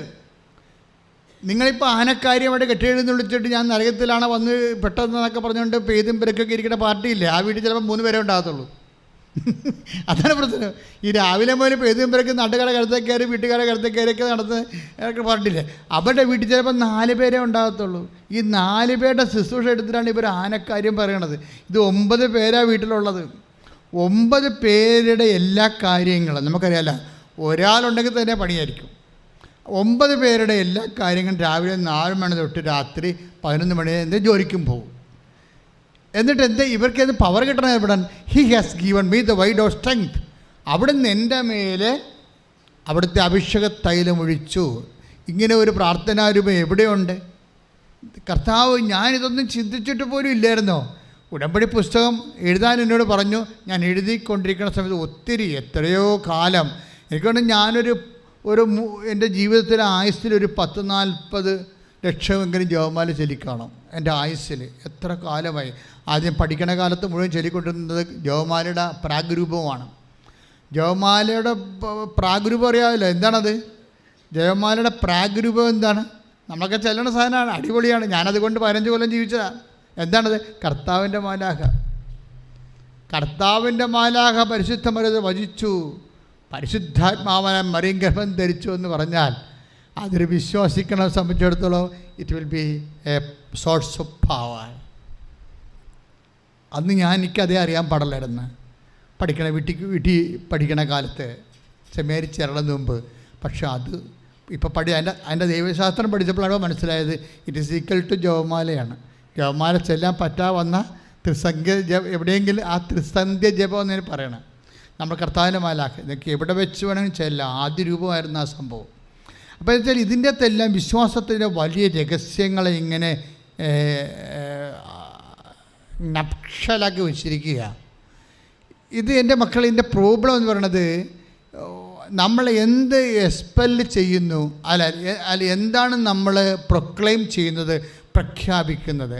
നിങ്ങളിപ്പോൾ ആനക്കാര്യമായിട്ട് കെട്ടിയെഴുന്ന് വിളിച്ചിട്ട് ഞാൻ നരകത്തിലാണ് വന്ന് പെട്ടെന്നൊക്കെ പറഞ്ഞുകൊണ്ട് പെയ്തും പെരക്കൊക്കെ ഇരിക്കുന്ന പാർട്ടിയില്ലേ? ആ വീട്ടിൽ ചിലപ്പോൾ 3 പേരേ ഉണ്ടാകത്തുള്ളൂ. അതാണ് പ്രശ്നം. ഈ രാവിലെ മുതൽ പെയ്തും പെരക്ക് നാട്ടുകാരെ കരുത്തെ കയറി വീട്ടുകാരെ കരുത്തെ കയറിയൊക്കെ നടന്ന് പാർട്ടിയില്ലേ? അവരുടെ വീട്ടിൽ ചിലപ്പോൾ 4 പേരേ ഉണ്ടാകത്തുള്ളൂ. ഈ 4 പേരുടെ ശുശ്രൂഷ എടുത്തിട്ടാണ് ഇവർ ആനക്കാര്യം പറയണത്. ഇത് 9 പേരാ വീട്ടിലുള്ളത്. 9 പേരുടെ എല്ലാ കാര്യങ്ങളും നമുക്കറിയാമല്ലോ, ഒരാളുണ്ടെങ്കിൽ തന്നെ പണിയായിരിക്കും. 9 പേരുടെ എല്ലാ കാര്യങ്ങളും രാവിലെ 4 മണി തൊട്ട് രാത്രി 11 മണി വരെ ജോലിക്കും പോകും. എന്നിട്ട് ഇവർക്കേത് പവർ കിട്ടണം എവിടെ? He has given me the wide of strength. അവിടുന്ന് എൻ്റെ മേലെ അവിടുത്തെ അഭിഷേക തൈലം ഒഴിച്ചു. ഇങ്ങനെ ഒരു പ്രാർത്ഥനാരൂപം എവിടെയുണ്ട്? കർത്താവ്, ഞാനിതൊന്നും ചിന്തിച്ചിട്ട് പോലും ഇല്ലായിരുന്നോ? ഉടമ്പടി പുസ്തകം എഴുതാൻ എന്നോട് പറഞ്ഞു. ഞാൻ എഴുതിക്കൊണ്ടിരിക്കുന്ന സമയത്ത് എത്രയോ കാലം എനിക്കൊണ്ട് ഞാനൊരു എൻ്റെ ജീവിതത്തിലെ ആയുസ്സിലൊരു 10-40 ലക്ഷമെങ്കിലും ജപമാല ചൊല്ലിക്കാണും. എൻ്റെ ആയുസ്സിൽ എത്ര കാലമായി. ആദ്യം പഠിക്കണ കാലത്ത് മുഴുവൻ ചൊല്ലിക്കൊണ്ടിരുന്നത് ജപമാലയുടെ പ്രാഗ്രൂപമാണ്. ജപമാലയുടെ പ്രാഗ്രൂപം അറിയാമല്ലോ, എന്താണത്? ജപമാലയുടെ പ്രാഗ്രൂപം എന്താണ്? നമ്മളൊക്കെ ചെല്ലണ സാധനമാണ്, അടിപൊളിയാണ്. ഞാനതുകൊണ്ട് 15 കൊല്ലം ജീവിച്ചതാണ്. എന്താണത്? കർത്താവിൻ്റെ മാലാഖ. കർത്താവിൻ്റെ മാലാഖ പരിശുദ്ധ മറിയത്തെ വചിച്ചു, പരിശുദ്ധാത്മാവനെ മറിയം ഗർഭം ധരിച്ചു എന്ന് പറഞ്ഞാൽ അതൊരു വിശ്വസിക്കണ സംബന്ധിച്ചിടത്തോളം it will be A source of power. അന്ന് എനിക്കതേ അറിയാൻ പാടില്ലായിരുന്നു. വീട്ടിൽ പഠിക്കണ കാലത്ത് സെമിനാരി ചേർന്നതിന് മുമ്പ്. പക്ഷെ അത് ഇപ്പോൾ അതിൻ്റെ ദൈവശാസ്ത്രം പഠിച്ചപ്പോഴാണ് മനസ്സിലായത് ഇറ്റ് ഈസ് ഈക്വൽ ടു ജപമാലയാണ്. ജപമാല ചെല്ലാൻ പറ്റാവുന്ന ത്രിസന്ധ്യ എവിടെയെങ്കിലും ആ ത്രിസന്ധ്യ ജപം എന്നതിന് പറയണം. നമ്മൾ കർത്താവിൻ്റെ മാലാഖ ഇതൊക്കെ എവിടെ വെച്ച് വേണമെങ്കിൽ ചെല്ലാം. ആദ്യ രൂപമായിരുന്നു ആ സംഭവം. അപ്പോൾ വെച്ചാൽ ഇതിൻ്റെ അകത്തെല്ലാം വിശ്വാസത്തിൻ്റെ വലിയ രഹസ്യങ്ങളെ ഇങ്ങനെ നക്ഷലാക്കി വെച്ചിരിക്കുക. ഇത് എൻ്റെ മക്കൾ, ഇതിൻ്റെ പ്രോബ്ലം എന്ന് പറയുന്നത് നമ്മൾ എന്ത് എക്സ്പെല് ചെയ്യുന്നു, അല്ല എന്താണ് നമ്മൾ പ്രൊക്ലെയിം ചെയ്യുന്നത്, പ്രഖ്യാപിക്കുന്നത്,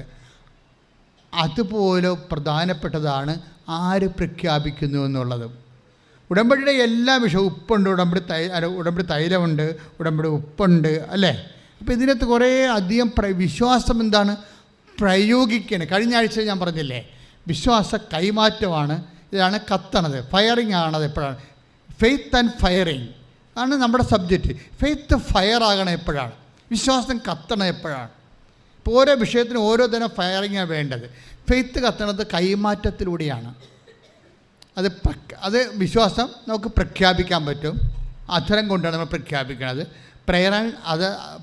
അതുപോലെ പ്രധാനപ്പെട്ടതാണ് ആര് പ്രഖ്യാപിക്കുന്നു എന്നുള്ളത്. ഉടമ്പടിയുടെ എല്ലാ വിഷയവും ഉപ്പുണ്ട്, ഉടമ്പടി തൈലമുണ്ട്, ഉടമ്പടി ഉപ്പുണ്ട്, അല്ലേ? അപ്പോൾ ഇതിനകത്ത് കുറേ അധികം വിശ്വാസം എന്താണ് പ്രയോഗിക്കണം. കഴിഞ്ഞ ആഴ്ച ഞാൻ പറഞ്ഞില്ലേ, വിശ്വാസ കൈമാറ്റമാണ്. ഇതാണ് കത്തണത്, ഫയറിങ് ആണത്. എപ്പോഴാണ്? ഫെയ്ത്ത് ആൻഡ് ഫയറിങ് ആണ് നമ്മുടെ സബ്ജക്റ്റ്. ഫെയ്ത്ത് ഫയർ ആകണം എപ്പോഴാണ്? വിശ്വാസം കത്തണം എപ്പോഴാണ്? ഇപ്പോൾ ഓരോ വിഷയത്തിനും ഓരോ തരം ഫയറിങ്ങാണ് വേണ്ടത്. ഫെയ്ത്ത് കത്തണത് കൈമാറ്റത്തിലൂടെയാണ്. അത് വിശ്വാസം നമുക്ക് പ്രഖ്യാപിക്കാൻ പറ്റും. അധരം കൊണ്ടാണ് നമ്മൾ പ്രഖ്യാപിക്കുന്നത്.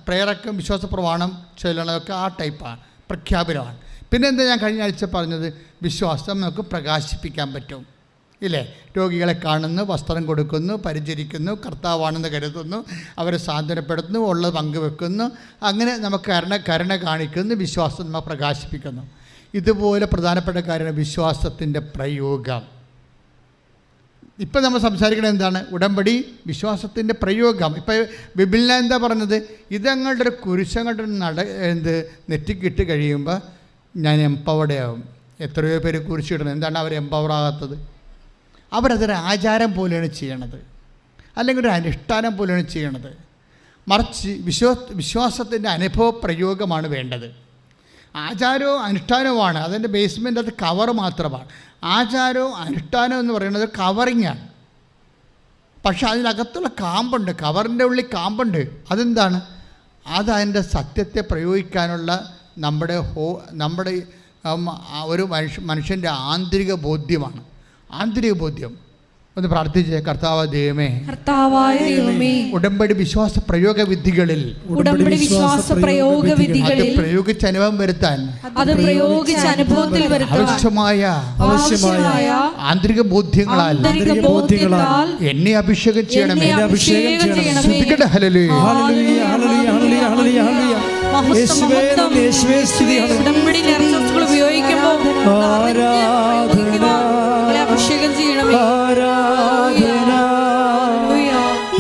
പ്രേയറൊക്കെ വിശ്വാസ പ്രമാണം ചൊല്ലണതൊക്കെ ആ ടൈപ്പാണ്, പ്രഖ്യാപനമാണ്. പിന്നെന്താ ഞാൻ കഴിഞ്ഞ ആഴ്ച പറഞ്ഞത്? വിശ്വാസം നമുക്ക് പ്രകാശിപ്പിക്കാൻ പറ്റും, ഇല്ലേ? രോഗികളെ കാണുന്നു, വസ്ത്രം കൊടുക്കുന്നു, പരിചരിക്കുന്നു, കർത്താവാണെന്ന് കരുതുന്നു, അവരെ സാന്ത്വനപ്പെടുത്തുന്നു, ഉള്ളത് പങ്കുവെക്കുന്നു, അങ്ങനെ നമുക്ക് കരുണ കാണിക്കുന്നു, വിശ്വാസം നമ്മൾ പ്രകാശിപ്പിക്കുന്നു. ഇതുപോലെ പ്രധാനപ്പെട്ട കാര്യമാണ് വിശ്വാസത്തിൻ്റെ പ്രയോഗം. ഇപ്പം നമ്മൾ സംസാരിക്കുന്നത് എന്താണ്? ഉടമ്പടി വിശ്വാസത്തിൻ്റെ പ്രയോഗം. ഇപ്പം ബൈബിളിൽ എന്താ പറഞ്ഞത്? ഇതങ്ങളുടെ ഒരു കുരിശങ്ങളുടെ നെറ്റിക്കിട്ട് കഴിയുമ്പോൾ ഞാൻ എംപവർഡ് ആവും. എത്രയോ പേര് കുരിശിടണം. എന്താണ് അവർ എംപവർ ആകാത്തത്? അവരതൊരു ആചാരം പോലെയാണ് ചെയ്യണത്, അല്ലെങ്കിൽ ഒരു അനുഷ്ഠാനം പോലെയാണ് ചെയ്യണത്. മറിച്ച് വിശ്വാസത്തിൻ്റെ അനുഭവ പ്രയോഗമാണ് വേണ്ടത്. ആചാരവും അനുഷ്ഠാനവുമാണ് അതിൻ്റെ ബേസ്മെൻ്റ്, അത് കവർ മാത്രമാണ്. ആചാരവും അനുഷ്ഠാനവും എന്ന് പറയുന്നത് കവറിങ്ങാണ്. പക്ഷെ അതിനകത്തുള്ള കാമ്പുണ്ട്, കവറിൻ്റെ ഉള്ളിൽ കാമ്പുണ്ട്. അതെന്താണ്? അതതിൻ്റെ സത്യത്തെ പ്രയോഗിക്കാനുള്ള നമ്മുടെ ഒരു മനുഷ്യൻ്റെ ആന്തരിക ബോധ്യമാണ്. ആന്തരിക ബോധ്യം. ഒന്ന് പ്രാർത്ഥിച്ചേ. കർത്താവായ ദൈവമേ, ഉടമ്പടി വിശ്വാസ പ്രയോഗ വിധികളിൽ പ്രയോഗിച്ച അനുഭവം വരുത്താൻ ആവശ്യമായ ആന്തരിക ബോധ്യങ്ങളാൽ എന്നെ അഭിഷേകം ചെയ്യണമേ. അഭിഷേകം ചെയ്യണമേ. ആരാധന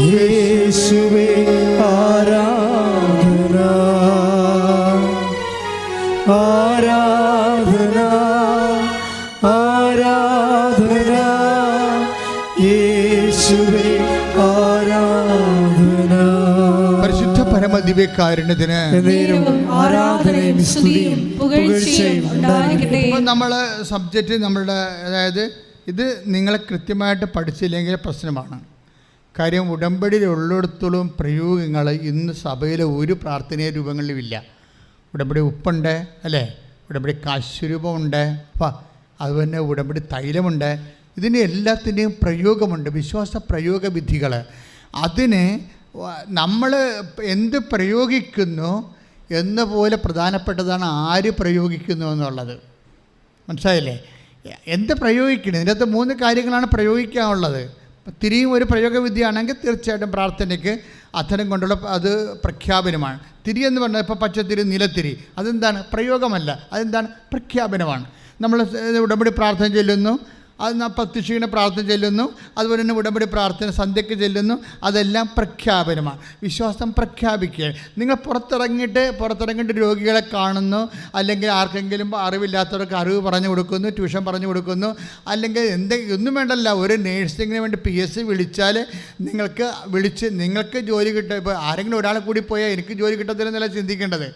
യേശുവേ, ആരാധന ആരാധന ആരാധന യേശുവേ, ആരാധന. പരിശുദ്ധ പരമദിവ്യകാരുണ്യത്തിന് ആരാധനയും സ്തുതിയും പുകഴ്ചയും ഉണ്ടായിരിക്കട്ടെ. നമ്മൾ സബ്ജക്റ്റ് നമ്മളുടെ, അതായത് ഇത് നിങ്ങളെ കൃത്യമായിട്ട് പഠിച്ചില്ലെങ്കിൽ പ്രശ്നമാണ്. കാര്യം ഉടമ്പടിയിലുള്ളിടത്തോളം പ്രയോഗങ്ങൾ ഇന്ന് സഭയിലെ ഒരു പ്രാർത്ഥനീയ രൂപങ്ങളിലുമില്ല. ഉടമ്പടി ഉപ്പുണ്ട്, അല്ലേ? ഉടമ്പടി കാശുരൂപമുണ്ട്, അതുപോലെ തന്നെ ഉടമ്പടി തൈലമുണ്ട്. ഇതിന് എല്ലാത്തിൻ്റെയും പ്രയോഗമുണ്ട്, വിശ്വാസ പ്രയോഗ വിധികൾ. അതിന് നമ്മൾ എന്ത് പ്രയോഗിക്കുന്നു എന്ന പോലെ പ്രധാനപ്പെട്ടതാണ് ആര് പ്രയോഗിക്കുന്നു എന്നുള്ളത്. മനസ്സിലായില്ലേ? എന്ത് പ്രയോഗിക്കണം, ഇതിൻ്റെ അകത്ത് 3 കാര്യങ്ങളാണ് പ്രയോഗിക്കാനുള്ളത്. തിരിയും ഒരു പ്രയോഗവിദ്യയാണെങ്കിൽ തീർച്ചയായിട്ടും പ്രാർത്ഥനയ്ക്ക് അധരം കൊണ്ടുള്ള അത് പ്രഖ്യാപനമാണ്. തിരി എന്ന് പറഞ്ഞാൽ ഇപ്പോൾ പച്ചത്തിരി, നിലത്തിരി, അതെന്താണ്? പ്രയോഗമല്ല, അതെന്താണ്? പ്രഖ്യാപനമാണ്. നമ്മൾ ഉടമ്പടി പ്രാർത്ഥന ചൊല്ലുന്നു, അത് പ്രത്യക്ഷീണ പ്രാർത്ഥന ചെല്ലുന്നു, അതുപോലെ തന്നെ ഉടമ്പടി പ്രാർത്ഥന സന്ധ്യയ്ക്ക് ചെല്ലുന്നു, അതെല്ലാം പ്രഖ്യാപനമാണ്. വിശ്വാസം പ്രഖ്യാപിക്കുക. നിങ്ങൾ പുറത്തിറങ്ങിയിട്ട് രോഗികളെ കാണുന്നു, അല്ലെങ്കിൽ ആർക്കെങ്കിലും അറിവില്ലാത്തവർക്ക് അറിവ് പറഞ്ഞു കൊടുക്കുന്നു, ട്യൂഷൻ പറഞ്ഞു കൊടുക്കുന്നു, അല്ലെങ്കിൽ ഒന്നും വേണ്ടല്ല, ഒരു നേഴ്സിങ്ങിന് വേണ്ടി PSC വിളിച്ചാൽ നിങ്ങൾക്ക് ജോലി കിട്ടും. ഇപ്പോൾ ആരെങ്കിലും ഒരാളെ കൂടി പോയാൽ എനിക്ക് ജോലി കിട്ടത്തില്ലെന്നല്ല ചിന്തിക്കേണ്ടത്.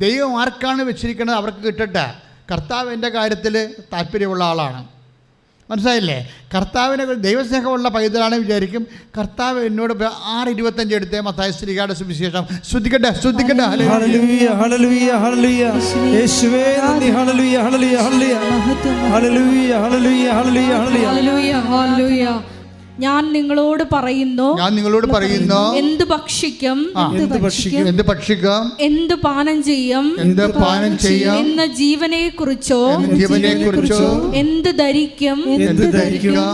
ദൈവം ആർക്കാണ് വെച്ചിരിക്കുന്നത് അവർക്ക് കിട്ടട്ടെ. കർത്താവ് എൻ്റെ കാര്യത്തിൽ താല്പര്യമുള്ള ആളാണ്. മനസ്സിലായില്ലേ? കർത്താവിനെ ദൈവസ്നേഹമുള്ള പൈതലാണ് വിചാരിക്കും. കർത്താവ് എന്നോട് 6:25 എടുത്തേ മത്തായി ശ്രീകാരുടെ സുവിശേഷം. ശ്രദ്ധിക്കട്ടെ. ഹല്ലേലൂയ ഹല്ലേലൂയ ഹല്ലേലൂയ യേശുവേ നന്ദി. ഹല്ലേലൂയ ഹല്ലേലൂയ ഹല്ലേലൂയ ഹല്ലേലൂയ ഹല്ലേലൂയ ഹല്ലേലൂയ ഹല്ലേലൂയ ഹല്ലേലൂയ. ഞാൻ നിങ്ങളോട് പറയുന്നു എന്ത് ഭക്ഷിക്കും, എന്ത് പാനം ചെയ്യും എന്ന ജീവനെക്കുറിച്ചോ എന്ത് ധരിക്കും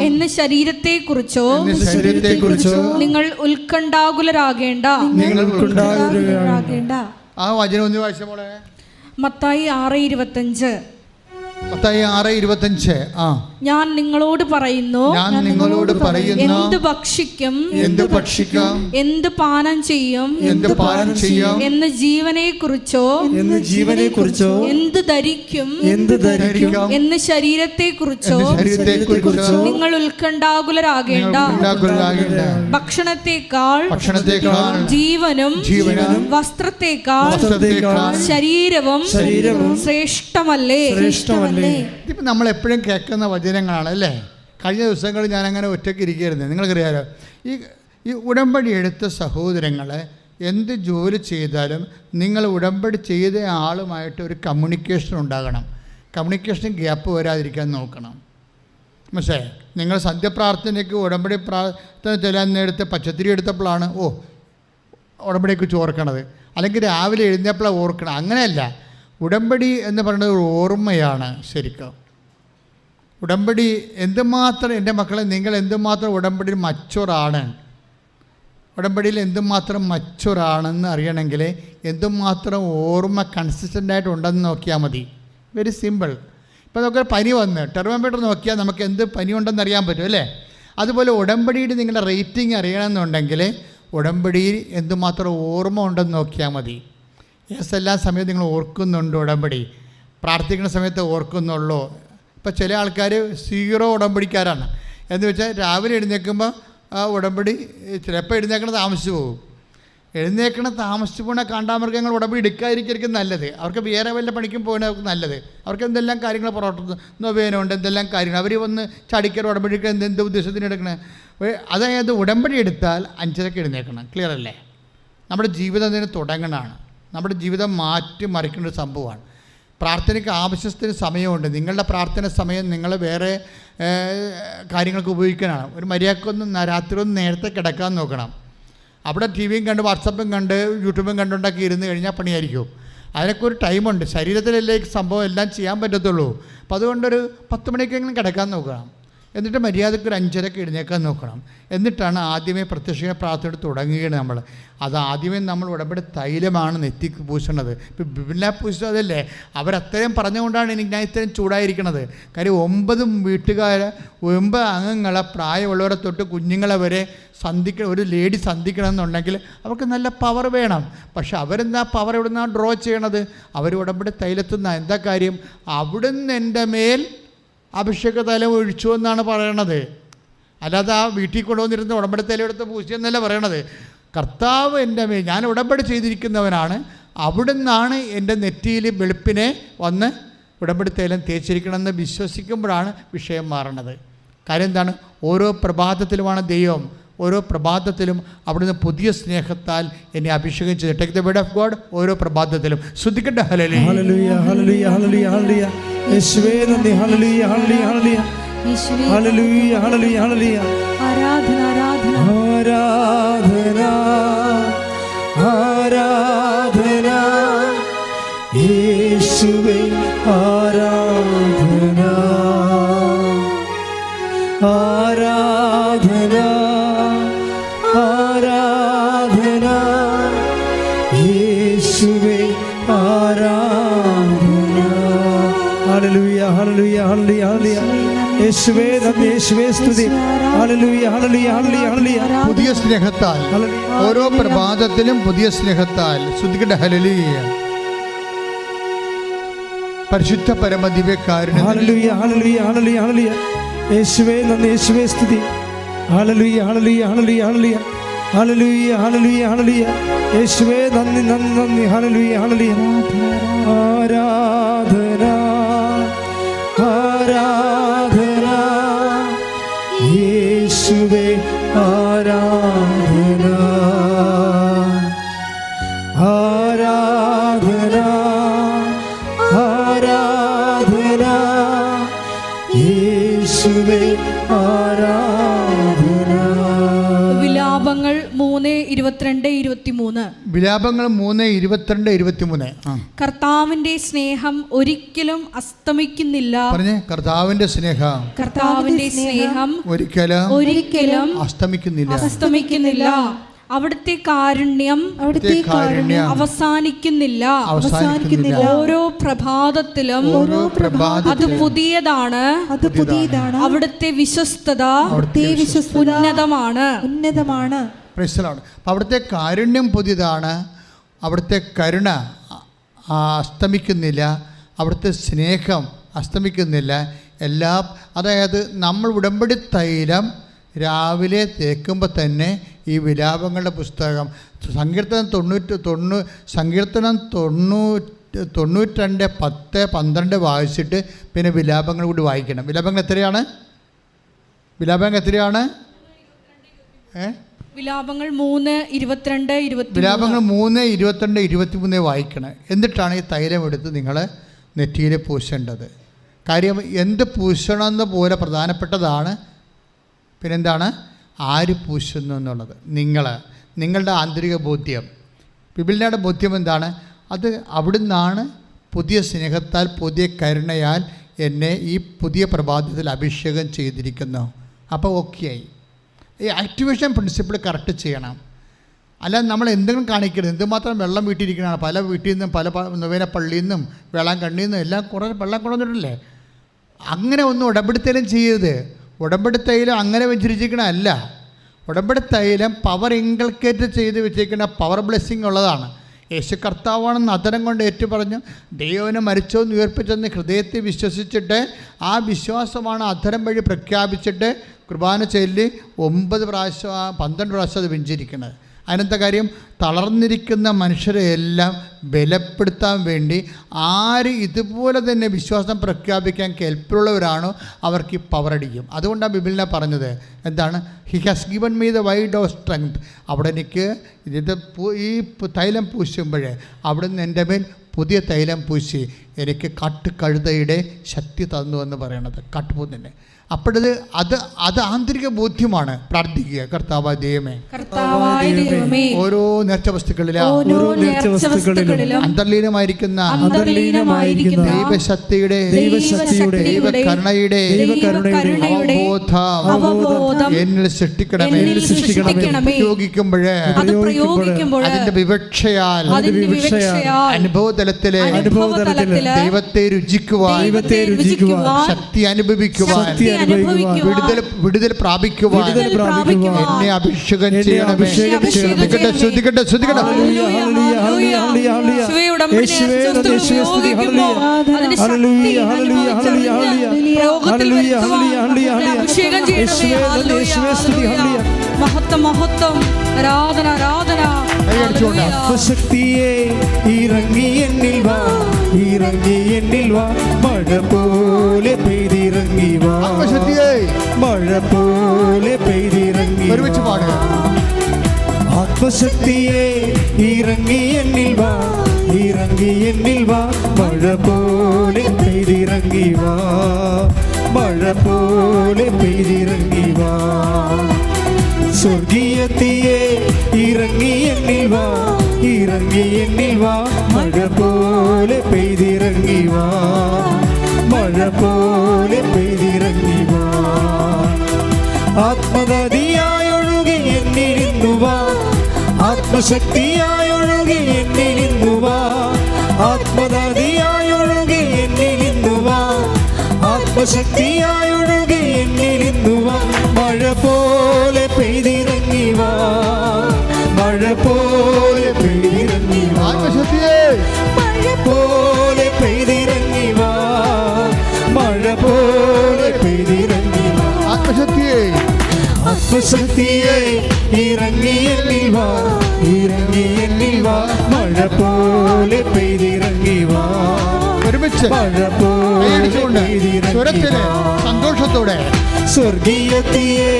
എന്ന ശരീരത്തെക്കുറിച്ചോ നിങ്ങൾ ഉത്കണ്ഠാകുലരാകേണ്ട. ആ വചനം ഒന്ന് വായിച്ച മോളെ. മത്തായി 6:25. മത്തായി 6:25. ഞാൻ നിങ്ങളോട് പറയുന്നു എന്ത് ഭക്ഷിക്കും എന്ത് പാനം ചെയ്യും എന്ന് ജീവനെക്കുറിച്ചോ എന്ത് ധരിക്കും എന്ന് ശരീരത്തെക്കുറിച്ചോ നിങ്ങൾ ഉത്കണ്ഠാകുലരാകേണ്ട. ഭക്ഷണത്തെക്കാൾ ജീവനും വസ്ത്രത്തെക്കാൾ ശരീരവും ശ്രേഷ്ഠമല്ലേ. ഇതിപ്പോൾ നമ്മളെപ്പോഴും കേൾക്കുന്ന വചനങ്ങളാണ് അല്ലേ? കഴിഞ്ഞ ദിവസങ്ങളിൽ ഞാനങ്ങനെ ഒറ്റയ്ക്ക് ഇരിക്കുകയായിരുന്നു. നിങ്ങൾക്കറിയാലോ, ഈ ഉടമ്പടി എടുത്ത സഹോദരങ്ങളെ എന്ത് ജോലി ചെയ്താലും നിങ്ങൾ ഉടമ്പടി ചെയ്ത ആളുമായിട്ട് ഒരു കമ്മ്യൂണിക്കേഷൻ ഉണ്ടാകണം. കമ്മ്യൂണിക്കേഷൻ ഗ്യാപ്പ് വരാതിരിക്കാൻ നോക്കണം. മനസ്സിലായി? നിങ്ങൾ സന്ധ്യപ്രാർത്ഥനയ്ക്ക് ഉടമ്പടി പ്രാർത്ഥന ചെല്ലാൻ നേരത്തെ പച്ചത്തിരി എടുത്തപ്പോഴാണ് ഉടമ്പടിയെക്കുറിച്ച് ഓർക്കണത്, അല്ലെങ്കിൽ രാവിലെ എഴുന്നേപ്പോഴാണ് ഓർക്കണം. അങ്ങനെയല്ല. ഉടമ്പടി എന്ന് പറയുന്നത് ഒരു ഓർമ്മയാണ്. ശരിക്കും ഉടമ്പടി എന്തുമാത്രം, എൻ്റെ മക്കളെ, നിങ്ങൾ എന്തുമാത്രം ഉടമ്പടിയിൽ ഉടമ്പടിയിൽ എന്തുമാത്രം മച്ചുറാണെന്ന് അറിയണമെങ്കിൽ എന്തുമാത്രം ഓർമ്മ കൺസിസ്റ്റൻ്റായിട്ട് ഉണ്ടെന്ന് നോക്കിയാൽ മതി. Very simple. ഇപ്പോൾ നമുക്ക് പനി വന്ന് ടെർമോമീറ്റർ നോക്കിയാൽ നമുക്ക് എന്ത് പനി ഉണ്ടെന്ന് അറിയാൻ പറ്റും അല്ലേ? അതുപോലെ ഉടമ്പടിയിൽ നിങ്ങളുടെ റേറ്റിംഗ് അറിയണമെന്നുണ്ടെങ്കിൽ ഉടമ്പടിയിൽ എന്തുമാത്രം ഓർമ്മ ഉണ്ടെന്ന് നോക്കിയാൽ മതി. എല്ലാ സമയത്തും നിങ്ങൾ ഓർക്കുന്നുണ്ട് ഉടമ്പടി? പ്രാർത്ഥിക്കുന്ന സമയത്ത് ഓർക്കുന്നുള്ളൂ. ഇപ്പോൾ ചില ആൾക്കാർ 0 ഉടമ്പടിക്കാരാണ്. എന്ന് വെച്ചാൽ രാവിലെ എഴുന്നേൽക്കുമ്പോൾ ഉടമ്പടി ചിലപ്പോൾ താമസിച്ചു പോകും. താമസിച്ചു പോകുന്ന കാണ്ടാമൃഗങ്ങൾ ഉടമ്പടി എടുക്കാതിരിക്കും നല്ലത്. അവർക്ക് വേറെ വല്ല പണിക്കും പോകുന്ന അവർക്ക് നല്ലത്. അവർക്ക് എന്തെല്ലാം കാര്യങ്ങൾ പുറത്തുനിന്ന് നൊവേനുണ്ട്, എന്തെല്ലാം കാര്യങ്ങൾ അവർ വന്ന് ചടിക്കൽ ഉടമ്പടിക്ക് എന്ത് ഉദ്ദേശത്തിന് എടുക്കണേ. അതായത് ഉടമ്പടി എടുത്താൽ 5:30 എഴുന്നേൽക്കണം. ക്ലിയർ അല്ലേ? നമ്മുടെ ജീവിതം അതിന് തുടങ്ങണമാണ്. നമ്മുടെ ജീവിതം മറിക്കേണ്ട ഒരു സംഭവമാണ്. പ്രാർത്ഥനയ്ക്ക് ആവശ്യത്തിന് സമയമുണ്ട്. നിങ്ങളുടെ പ്രാർത്ഥന സമയം നിങ്ങൾ വേറെ കാര്യങ്ങൾക്ക് ഉപയോഗിക്കാനാണ്. ഒരു മര്യാദക്കൊന്നും രാത്രി ഒന്ന് നേരത്തെ കിടക്കാൻ നോക്കണം. അവിടെ TVയും കണ്ട് വാട്സപ്പും കണ്ട് യൂട്യൂബും കണ്ടുണ്ടാക്കി ഇരുന്ന് കഴിഞ്ഞാൽ പണിയായിരിക്കും. അതിനൊക്കെ ഒരു ടൈമുണ്ട്. ശരീരത്തിലല്ലേ സംഭവം എല്ലാം ചെയ്യാൻ പറ്റത്തുള്ളൂ. അപ്പോൾ അതുകൊണ്ടൊരു 10 മണിക്കെങ്കിലും കിടക്കാൻ നോക്കണം. എന്നിട്ട് മര്യാദയ്ക്ക് ഒരു 5:30 എഴുന്നേക്കാൻ നോക്കണം. എന്നിട്ടാണ് ആദ്യമേ പ്രത്യക്ഷ പ്രാർത്ഥന തുടങ്ങുകയാണ് നമ്മൾ. അത് ആദ്യമേ നമ്മൾ ഉടമ്പടി തൈലമാണ് നെറ്റിക്ക് പൂശണത്. ഇപ്പോൾ ബിബില പൂശിച്ചത് അതല്ലേ? അവരത്രയും പറഞ്ഞുകൊണ്ടാണ് ഞാൻ ഇത്രയും ചൂടായിരിക്കണത്. കാര്യം 9 വീട്ടുകാരെ 9 അംഗങ്ങളെ പ്രായമുള്ളവരെ തൊട്ട് കുഞ്ഞുങ്ങളെ വരെ ഒരു ലേഡി സന്ധിക്കണമെന്നുണ്ടെങ്കിൽ അവർക്ക് നല്ല പവർ വേണം. പക്ഷെ അവരെന്താ പവർ എവിടെ നിന്നാണ് ഡ്രോ ചെയ്യണത്? അവർ ഉടമ്പടി തൈലത്തുനിന്ന്. എന്താ കാര്യം? അവിടുന്ന് എൻ്റെ മേൽ അഭിഷേക തൈലം ഒഴിച്ചു എന്നാണ് പറയണത്. അല്ലാതെ ആ വീട്ടിൽ കൊണ്ടുവന്നിരുന്ന ഉടമ്പടി തൈലം എടുത്ത് പൂശിയെന്നല്ല പറയണത്. കർത്താവ് എൻ്റെ മേൽ, ഞാൻ ഉടമ്പടി ചെയ്തിരിക്കുന്നവനാണ്, അവിടുന്നാണ് എൻ്റെ നെറ്റിയിൽ വെളുപ്പിനെ വന്ന് ഉടമ്പടി തൈലം തേച്ചിരിക്കണമെന്ന് വിശ്വസിക്കുമ്പോഴാണ് വിഷയം മാറണത്. കാര്യം എന്താണ്? ഓരോ പ്രഭാതത്തിലുമാണ് ദൈവം, ഓരോ പ്രഭാതത്തിലും അവിടുന്ന് പുതിയ സ്നേഹത്താൽ എന്നെ അഭിഷേകം ചെയ്ത് take the word of God ഓരോ പ്രഭാതത്തിലും. ശ്രദ്ധിക്കട്ടെ. ഹല്ലേലൂയ ഹല്ലേലൂയ ഹല്ലേലൂയ ഹല്ലേലൂയ ഹല്ലേലൂയ യേശുവേ നന്ദി. ഹല്ലേലൂയ ഹല്ലേലൂയ ഹല്ലേലൂയ ഹല്ലേലൂയ ഹല്ലേലൂയ ഹല്ലേലൂയ. ആരാധന ആരാധന ആരാധന ആരാധന യേശുവേ ആരാധന ആരാധന ആരാധന യേശുവേ ആരാധന. ഹല്ലേലൂയ ഹല്ലേലൂയ ഹല്ലേലൂയ ഹല്ലേലൂയ. യേശുവേ നന്ദി, യേശുവേ സ്തുതി. ഹല്ലേലൂയ ഹല്ലേലൂയ ഹല്ലേലൂയ ഹല്ലേലൂയ. പുതിയ സ്നേഹത്താൽ ഓരോ പ്രഭാതത്തിലും പുതിയ സ്നേഹത്താൽ സ്തുതിക്കട്ടെ. ഹല്ലേലൂയ. പരിശുദ്ധ പരമദിവ്യകാരുണ്യം. ഹല്ലേലൂയ ഹല്ലേലൂയ ഹല്ലേലൂയ ഹല്ലേലൂയ. യേശുവേ നന്ദി, യേശുവേ സ്തുതി. ഹല്ലേലൂയ ഹല്ലേലൂയ ഹല്ലേലൂയ ഹല്ലേലൂയ. ഹല്ലേലൂയ ഹല്ലേലൂയ ഹല്ലേലൂയ. യേശുവേ നന്ദി നന്ദി നന്ദി. ഹല്ലേലൂയ ഹല്ലേലൂയ. ആരാധന ആരാധന യേശുവേ ആരാധന ആരാധന ആരാധന യേശുവേ ആരാധന. വിലാപങ്ങൾ 3:22-23. വിലാപങ്ങൾ 3:22-23. കർത്താവിന്റെ സ്നേഹം ഒരിക്കലും അസ്തമിക്കുന്നില്ല. പറഞ്ഞേ, കർത്താവിന്റെ സ്നേഹം കർത്താവിന്റെ സ്നേഹം ഒരിക്കലും അസ്തമിക്കുന്നില്ല. അവിടുത്തെ കാരുണ്യം അവസാനിക്കുന്നില്ല. ഓരോ പ്രഭാതത്തിലും അത് പുതിയതാണ്. അവിടുത്തെ വിശ്വസ്തത ഉന്നതമാണ്. അവിടുത്തെ കാരുണ്യം പുതിയതാണ്, അവിടുത്തെ കരുണ അസ്തമിക്കുന്നില്ല, അവിടുത്തെ സ്നേഹം അസ്തമിക്കുന്നില്ല. അതായത് നമ്മൾ ഉടമ്പടി തൈലം രാവിലെ തേക്കുമ്പോൾ തന്നെ ഈ വിലാപങ്ങളുടെ പുസ്തകം സങ്കീർത്തനം 92:10-12 വായിച്ചിട്ട് പിന്നെ വിലാപങ്ങൾ കൂടി വായിക്കണം. വിലാപങ്ങൾ എത്രയാണ്? വിലാപങ്ങൾ 3:22-23 വായിക്കണം. എന്നിട്ടാണ് ഈ തൈലം എടുത്ത് നിങ്ങൾ നെറ്റിയിൽ പൂശേണ്ടത്. കാര്യം എന്ത് പൂശണമെന്ന് പോലെ പ്രധാനപ്പെട്ടതാണ്. പിന്നെന്താണ്? ആര് പൂശുന്നു എന്നുള്ളത്. നിങ്ങളുടെ ആന്തരിക ബോധ്യം. ബിബിളിൻ്റെ ബോധ്യം എന്താണ്? അത് അവിടുന്നാണ് പുതിയ സ്നേഹത്താൽ പുതിയ കരുണയാൽ എന്നെ ഈ പുതിയ പ്രഭാതത്തിൽ അഭിഷേകം ചെയ്തിരിക്കുന്നു. അപ്പോൾ ഓക്കെയായി. ഈ ആക്ടിവേഷൻ പ്രിൻസിപ്പിൾ കറക്റ്റ് ചെയ്യണം. അല്ലാതെ നമ്മൾ എന്തെങ്കിലും കാണിക്കരുത്. എന്തുമാത്രം വെള്ളം വീട്ടിരിക്കണതാണ്. പല വീട്ടിൽ നിന്നും പല നൊവേന പള്ളിയിൽ നിന്നും വേളാങ്കണ്ണിയിൽ നിന്നും എല്ലാം കുറേ വെള്ളം കൊണ്ടുവന്നിട്ടില്ലേ. അങ്ങനെ ഒന്നും ഉടമ്പടിത്തൈലം ചെയ്യരുത്. ഉടമ്പടിത്തൈലം അങ്ങനെ വെച്ചിരിക്കണമല്ല. ഉടമ്പടിത്തൈലം പവർ ഇൻകൾക്കേറ്റ് ചെയ്ത് വെച്ചിരിക്കുന്ന പവർ ബ്ലെസ്സിങ് ഉള്ളതാണ്. യേശു കർത്താവാണെന്ന് അതരം കൊണ്ട് ഏറ്റു പറഞ്ഞു. ദൈവനെ മരിച്ചോന്ന് ഉയർപ്പിച്ചെന്ന് ഹൃദയത്തിൽ വിശ്വസിച്ചിട്ട് ആ വിശ്വാസമാണ് അധരം വഴി പ്രഖ്യാപിച്ചിട്ട് കുർബാന ചൊല്ലി 9 പ്രാവശ്യം 12 പ്രാവശ്യം അത് വെഞ്ചിരിക്കുന്നത്. അതിനെന്താ കാര്യം? തളർന്നിരിക്കുന്ന മനുഷ്യരെ എല്ലാം ബലപ്പെടുത്താൻ വേണ്ടി ആര് ഇതുപോലെ തന്നെ വിശ്വാസം പ്രഖ്യാപിക്കാൻ കെൽപ്പുള്ളവരാണോ അവർക്ക് ഈ പവറടിക്കും. അതുകൊണ്ടാണ് ബിബിളിനെ പറഞ്ഞത് എന്താണ്? He has given me the wide of strength. അവിടെ എനിക്ക് ഈ തൈലം പൂശുമ്പോഴേ അവിടുന്ന് എൻ്റെ മേൽ പുതിയ തൈലം പൂശി എനിക്ക് കാട്ടുകഴുതയുടെ ശക്തി തന്നു എന്ന് പറയണത്. കാട്ടുപോത്തിൻ്റെ അപ്പോഴത് അത് ആന്തരിക ബോധ്യമാണ്. പ്രാർത്ഥിക്കുക, കർത്താവായ ദൈവമേ, ഓരോ നേർച്ച വസ്തുക്കളിലും അന്തർലീനമായിരിക്കുന്ന ദൈവശക്തിയുടെ ദൈവകരുണയുടെ അവബോധം എന്നിൽ സൃഷ്ടിക്കണമേ. ഉപയോഗിക്കുമ്പോഴേ അതിന്റെ വിവക്ഷയാൽ അനുഭവതലത്തിലെ ദൈവത്തെ രുചിക്കുവാൻ ശക്തി അനുഭവിക്കുവാൻ വിടുതൽ പ്രാപിക്കുവാൻ എന്നെ അഭിഷേകം ചെയ്യണമേ. ശക്തിയെ ഇറങ്ങി എന്നിൽ വാ, ഇറങ്ങി എന്നിൽ വാ, മഴ പോലെ പെയ്തിറങ്ങി വാ, മഴ പോലെ പെയ്തിറങ്ങി. ഒരുമിച്ച് പാടുക. ആത്മശക്തിയെ ഇറങ്ങി എന്നിൽ വാ, ഇറങ്ങി എന്നിൽ വാ, മഴ പോലെ പെയ്തിറങ്ങി വാ, മഴ പോലെ പെയ്തിറങ്ങി വാ. സ്വർഗീയത്തിയെ ഇറങ്ങി എന്നിൽ വാ, ഇറങ്ങി എന്നിൽ വാ. മഴ പോലെ പെയ്തിറങ്ങി വാ, മഴ പോലെ പെയ്തിറങ്ങി വാ. ആത്മനദിയായൊഴുകി എന്നിരുന്നു വാ, ആത്മശക്തിയായൊഴുകി എന്നിരുന്നു വാ. ആത്മനദിയായൊഴുകി എന്നിരുന്നു വാ, ആത്മശക്തിയായൊഴുകി എന്നിരുന്നു വാ. മഴ പോലെ പെയ്തിറങ്ങി വാ, മഴ പോലെ പെയ്തിറങ്ങി വാ. മഴ പോലെ പെയ്തിറങ്ങി വാ, മഴ പോലെ പെയ്തിറങ്ങി വാ. ആത്മശക്തിയെ ഇറങ്ങി എന്നിൽ വാ, ഇറങ്ങി എന്നിൽ വാ. മഴ പോലെ പെയ്തിറങ്ങി വാ, ഒരുമിച്ച് മഴ പോലെ പെയ്തിറങ്ങി വാ. സന്തോഷത്തോടെ സ്വർഗീയത്തിയെ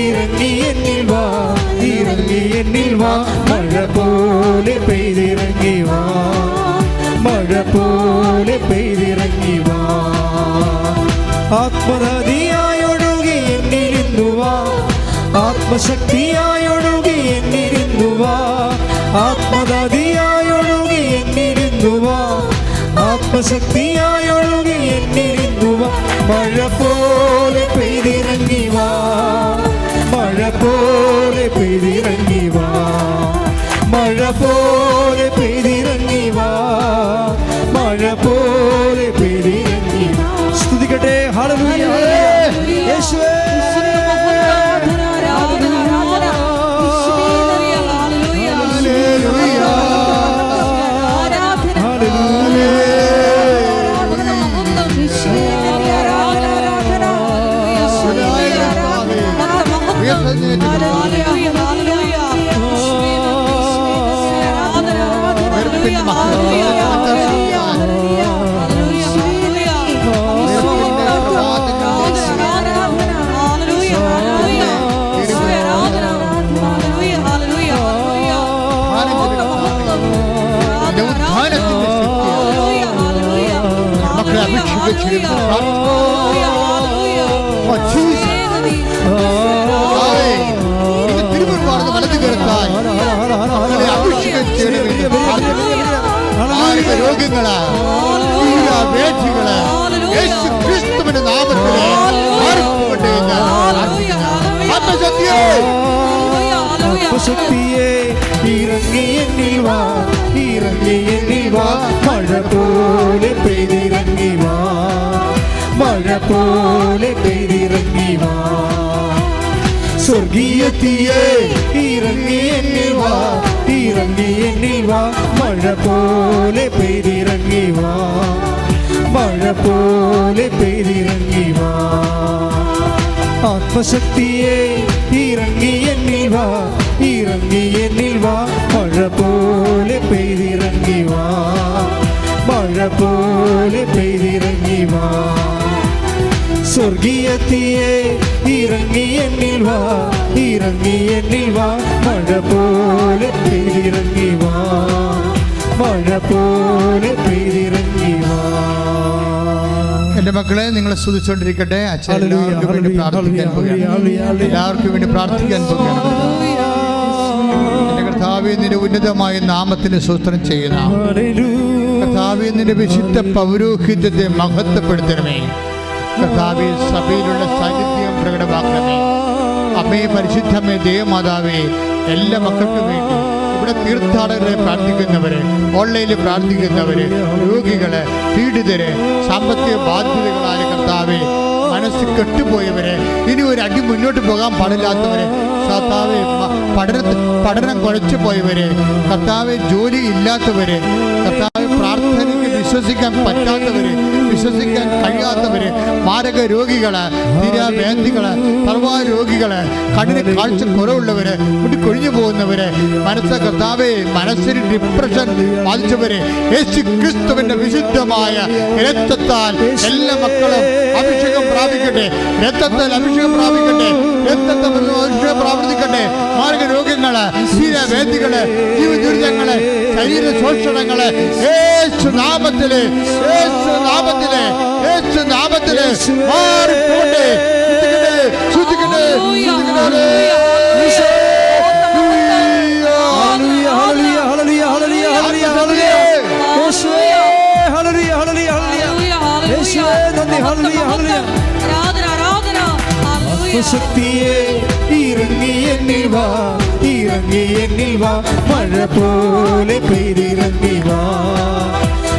ഇറങ്ങി എന്നിൽ വാ, ഇറങ്ങി എന്നിൽ വാ. മഴ പോലെ പെയ്തിറങ്ങി വാ, മഴ പോലെ പെയ്തിറങ്ങി വാ. ആത്മനദിയായൊഴുകി എന്നിരുന്നു വാ, ആത്മശക്തിയായൊഴുകി എന്നിരുന്നു വാ. ആത്മനദിയായൊഴുകി എന്നിരുന്നു വാ, ആത്മശക്തിയായൊഴുകി എന്നിരുന്നു വാ. മഴ പോലെ പെയ്തിറങ്ങി വാ, മഴ പോലെ പെയ്തിറങ്ങി വാ. മഴ പോലെ പെയ്തിറങ്ങി വാ, മഴ പോലെ പെയ്തിറങ്ങി വാ. സ്തുതിക്കട്ടെ. ഹല്ലേലൂയ, യേശുവേ. രോഗങ്ങള് യേശു ക്രിസ്തുവിന്റെ നാമത്തിൽ ആത്മശക്തിയെ ഇറങ്ങി എന്നിൽ വാ, ഇറങ്ങി എന്നിൽ വാ. മഴ പോലെ പെയ്തിറങ്ങി വാ, മഴ പോലെ പെയ്തിറങ്ങി വാ. സ്വർഗീയത്തിയെ ഇറങ്ങി എന്നിൽ വാ, ഇറങ്ങി എന്നിൽ വാ. മഴ പോലെ പെയ്തിറങ്ങി വാ, മഴ പോലെ പെയ്തിറങ്ങി വാ. ആത്മശക്തിയെ ഇറങ്ങി എന്നിൽ വാ, ഇറങ്ങി എന്നിൽ വാ. മഴ പോലെ പെയ്തിറങ്ങി വാ, മഴ പോലെ പെയ്തിറങ്ങി വാ. സ്വർഗീയത്തിയെ ഇറങ്ങി എന്നിൽ വാ, ഇറങ്ങി എന്നിൽ വാ. മഴ പോലെ പെയ്തിറങ്ങി വാ, മഴ പോലെ പെയ്തിറങ്ങി വാ. എന്റെ മക്കളെ, നിങ്ങൾ സ്തുതിച്ചുകൊണ്ടിരിക്കട്ടെ. അച്ഛൻ എല്ലാവർക്കും വേണ്ടി പ്രാർത്ഥിക്കാൻ പോകുകയാണ്, എല്ലാവർക്കും വേണ്ടി പ്രാർത്ഥിക്കാൻ പോകുകയാണ്. എന്റെ കർത്താവേ, നിന്റെ ഉന്നതമായ നാമത്തിന് സ്തോത്രം ചെയ്യുന്ന കർത്താവേ, നിന്റെ വിശുദ്ധ പൗരോഹിത്യത്തെ മഹത്വപ്പെടുത്തണമേ. കർത്താവേ, സഭയിലുള്ള സാന്നിധ്യം പ്രകടമാക്കണമേ. അമ്മേ, പരിശുദ്ധമേ, ദേവമാതാവേ, എല്ലാ മക്കൾക്കും വേണ്ടി ഇവിടെ തീർത്ഥാടകരെ പ്രാർത്ഥിക്കുന്നവര്, ഓൺലൈനിൽ പ്രാർത്ഥിക്കുന്നവര്, രോഗികള്, പീഡിതര്, സാമ്പത്തിക ബാധ്യതകളായ കർത്താവേ, മനസ്സിൽ കെട്ടുപോയവരെ, ഇനി ഒരു അടി മുന്നോട്ട് പോകാൻ പാടില്ലാത്തവരെ, കർത്താവേ, പഠനം കുഴച്ചു പോയവരെ, കർത്താവെ, ജോലി ഇല്ലാത്തവരെ, കർത്താവെ, പ്രാർത്ഥനയ്ക്ക് വിശ്വസിക്കാൻ പറ്റാത്തവര്, വിശ്വസിക്കാൻ കഴിയാത്തവര്, മാരക രോഗികള്, തീരാവേദികള്, സർവാ രോഗികള്, കണ്ണിന് കാഴ്ച കുറവുള്ളവര്, മുടി കൊഴിഞ്ഞു പോകുന്നവര്, കർത്താവെ, മനസ്സിന് ഡിപ്രഷൻ ബാധിച്ചവര്, യേശു ക്രിസ്തുവിന്റെ വിശുദ്ധമായ രക്തത്താൽ എല്ലാ മക്കളും അഭിഷേകം പ്രാപിക്കട്ടെ, രക്തത്താൽ അഭിഷേകം പ്രാപിക്കട്ടെ, രക്തത്തെ അഭിഷേകം പ്രാവർത്തിക്കട്ടെ. മാരക രോഗങ്ങള്, തീരാവേദികള്, ജീവദുരിതങ്ങള്, ശരീര ശോഷണങ്ങള് യേശു നാമത്തില്, യേശു നാമത്തില്, യേശു നാമത്തിൽ യേശുവേ. മാറിപ്പോട്ടെ. ശ്രദ്ധിക്കട്ടെ, ശ്രദ്ധിക്കട്ടെ. ഹല്ലേലൂയ, ഹല്ലേലൂയ, ഹല്ലേലൂയ, ഹല്ലേലൂയ, ഹല്ലേലൂയ, ഹല്ലേലൂയ. യേശുവേ, ഹല്ലേലൂയ, ഹല്ലേലൂയ, ഹല്ലേലൂയ. യേശുവേ, നന്ദി, ഹല്ലേലൂയ, ഹല്ലേലൂയ. ആത്മശക്തിയെ ഇറങ്ങി എന്നിൽ വാ, ഇറങ്ങി എന്നിൽ വാ, മഴ പോലെ പെയ്തിറങ്ങി വാ,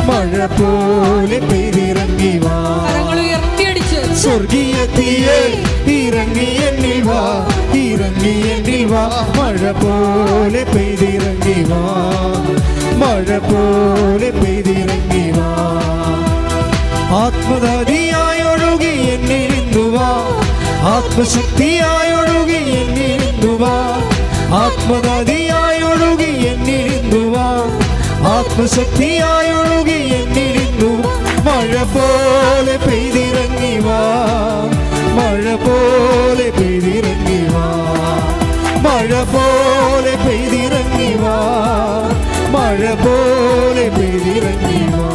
മഴ പോലെ പെയ്തിറങ്ങി വാ. സ്വർഗീയ തീയെ ഇറങ്ങി എന്നിൽ വാ, ഇറങ്ങി എന്നിൽ വാ, മഴ പോലെ പെയ്തിറങ്ങി വാ, മഴ പോലെ പെയ്തിറങ്ങി വാ. ആത്മദാദിയായി ഒഴുകി എന്നിരുന്നു വാ, ആത്മശക്തിയായി ഒഴുകി എന്നിരുന്നു വാ, ആത്മദാദിയായി ഒഴുകി എന്നിരുന്നു വാ, ആത്മശക്തിയായി ഒഴുകി എന്നിരുന്നു. മഴ പോലെ പെയ്തിറങ്ങി വാ, മഴ പോലെ പെയ്തിറങ്ങി വാ, മഴ പോലെ പെയ്തിറങ്ങി വാ, മഴ പോലെ പെയ്തിറങ്ങി വാ.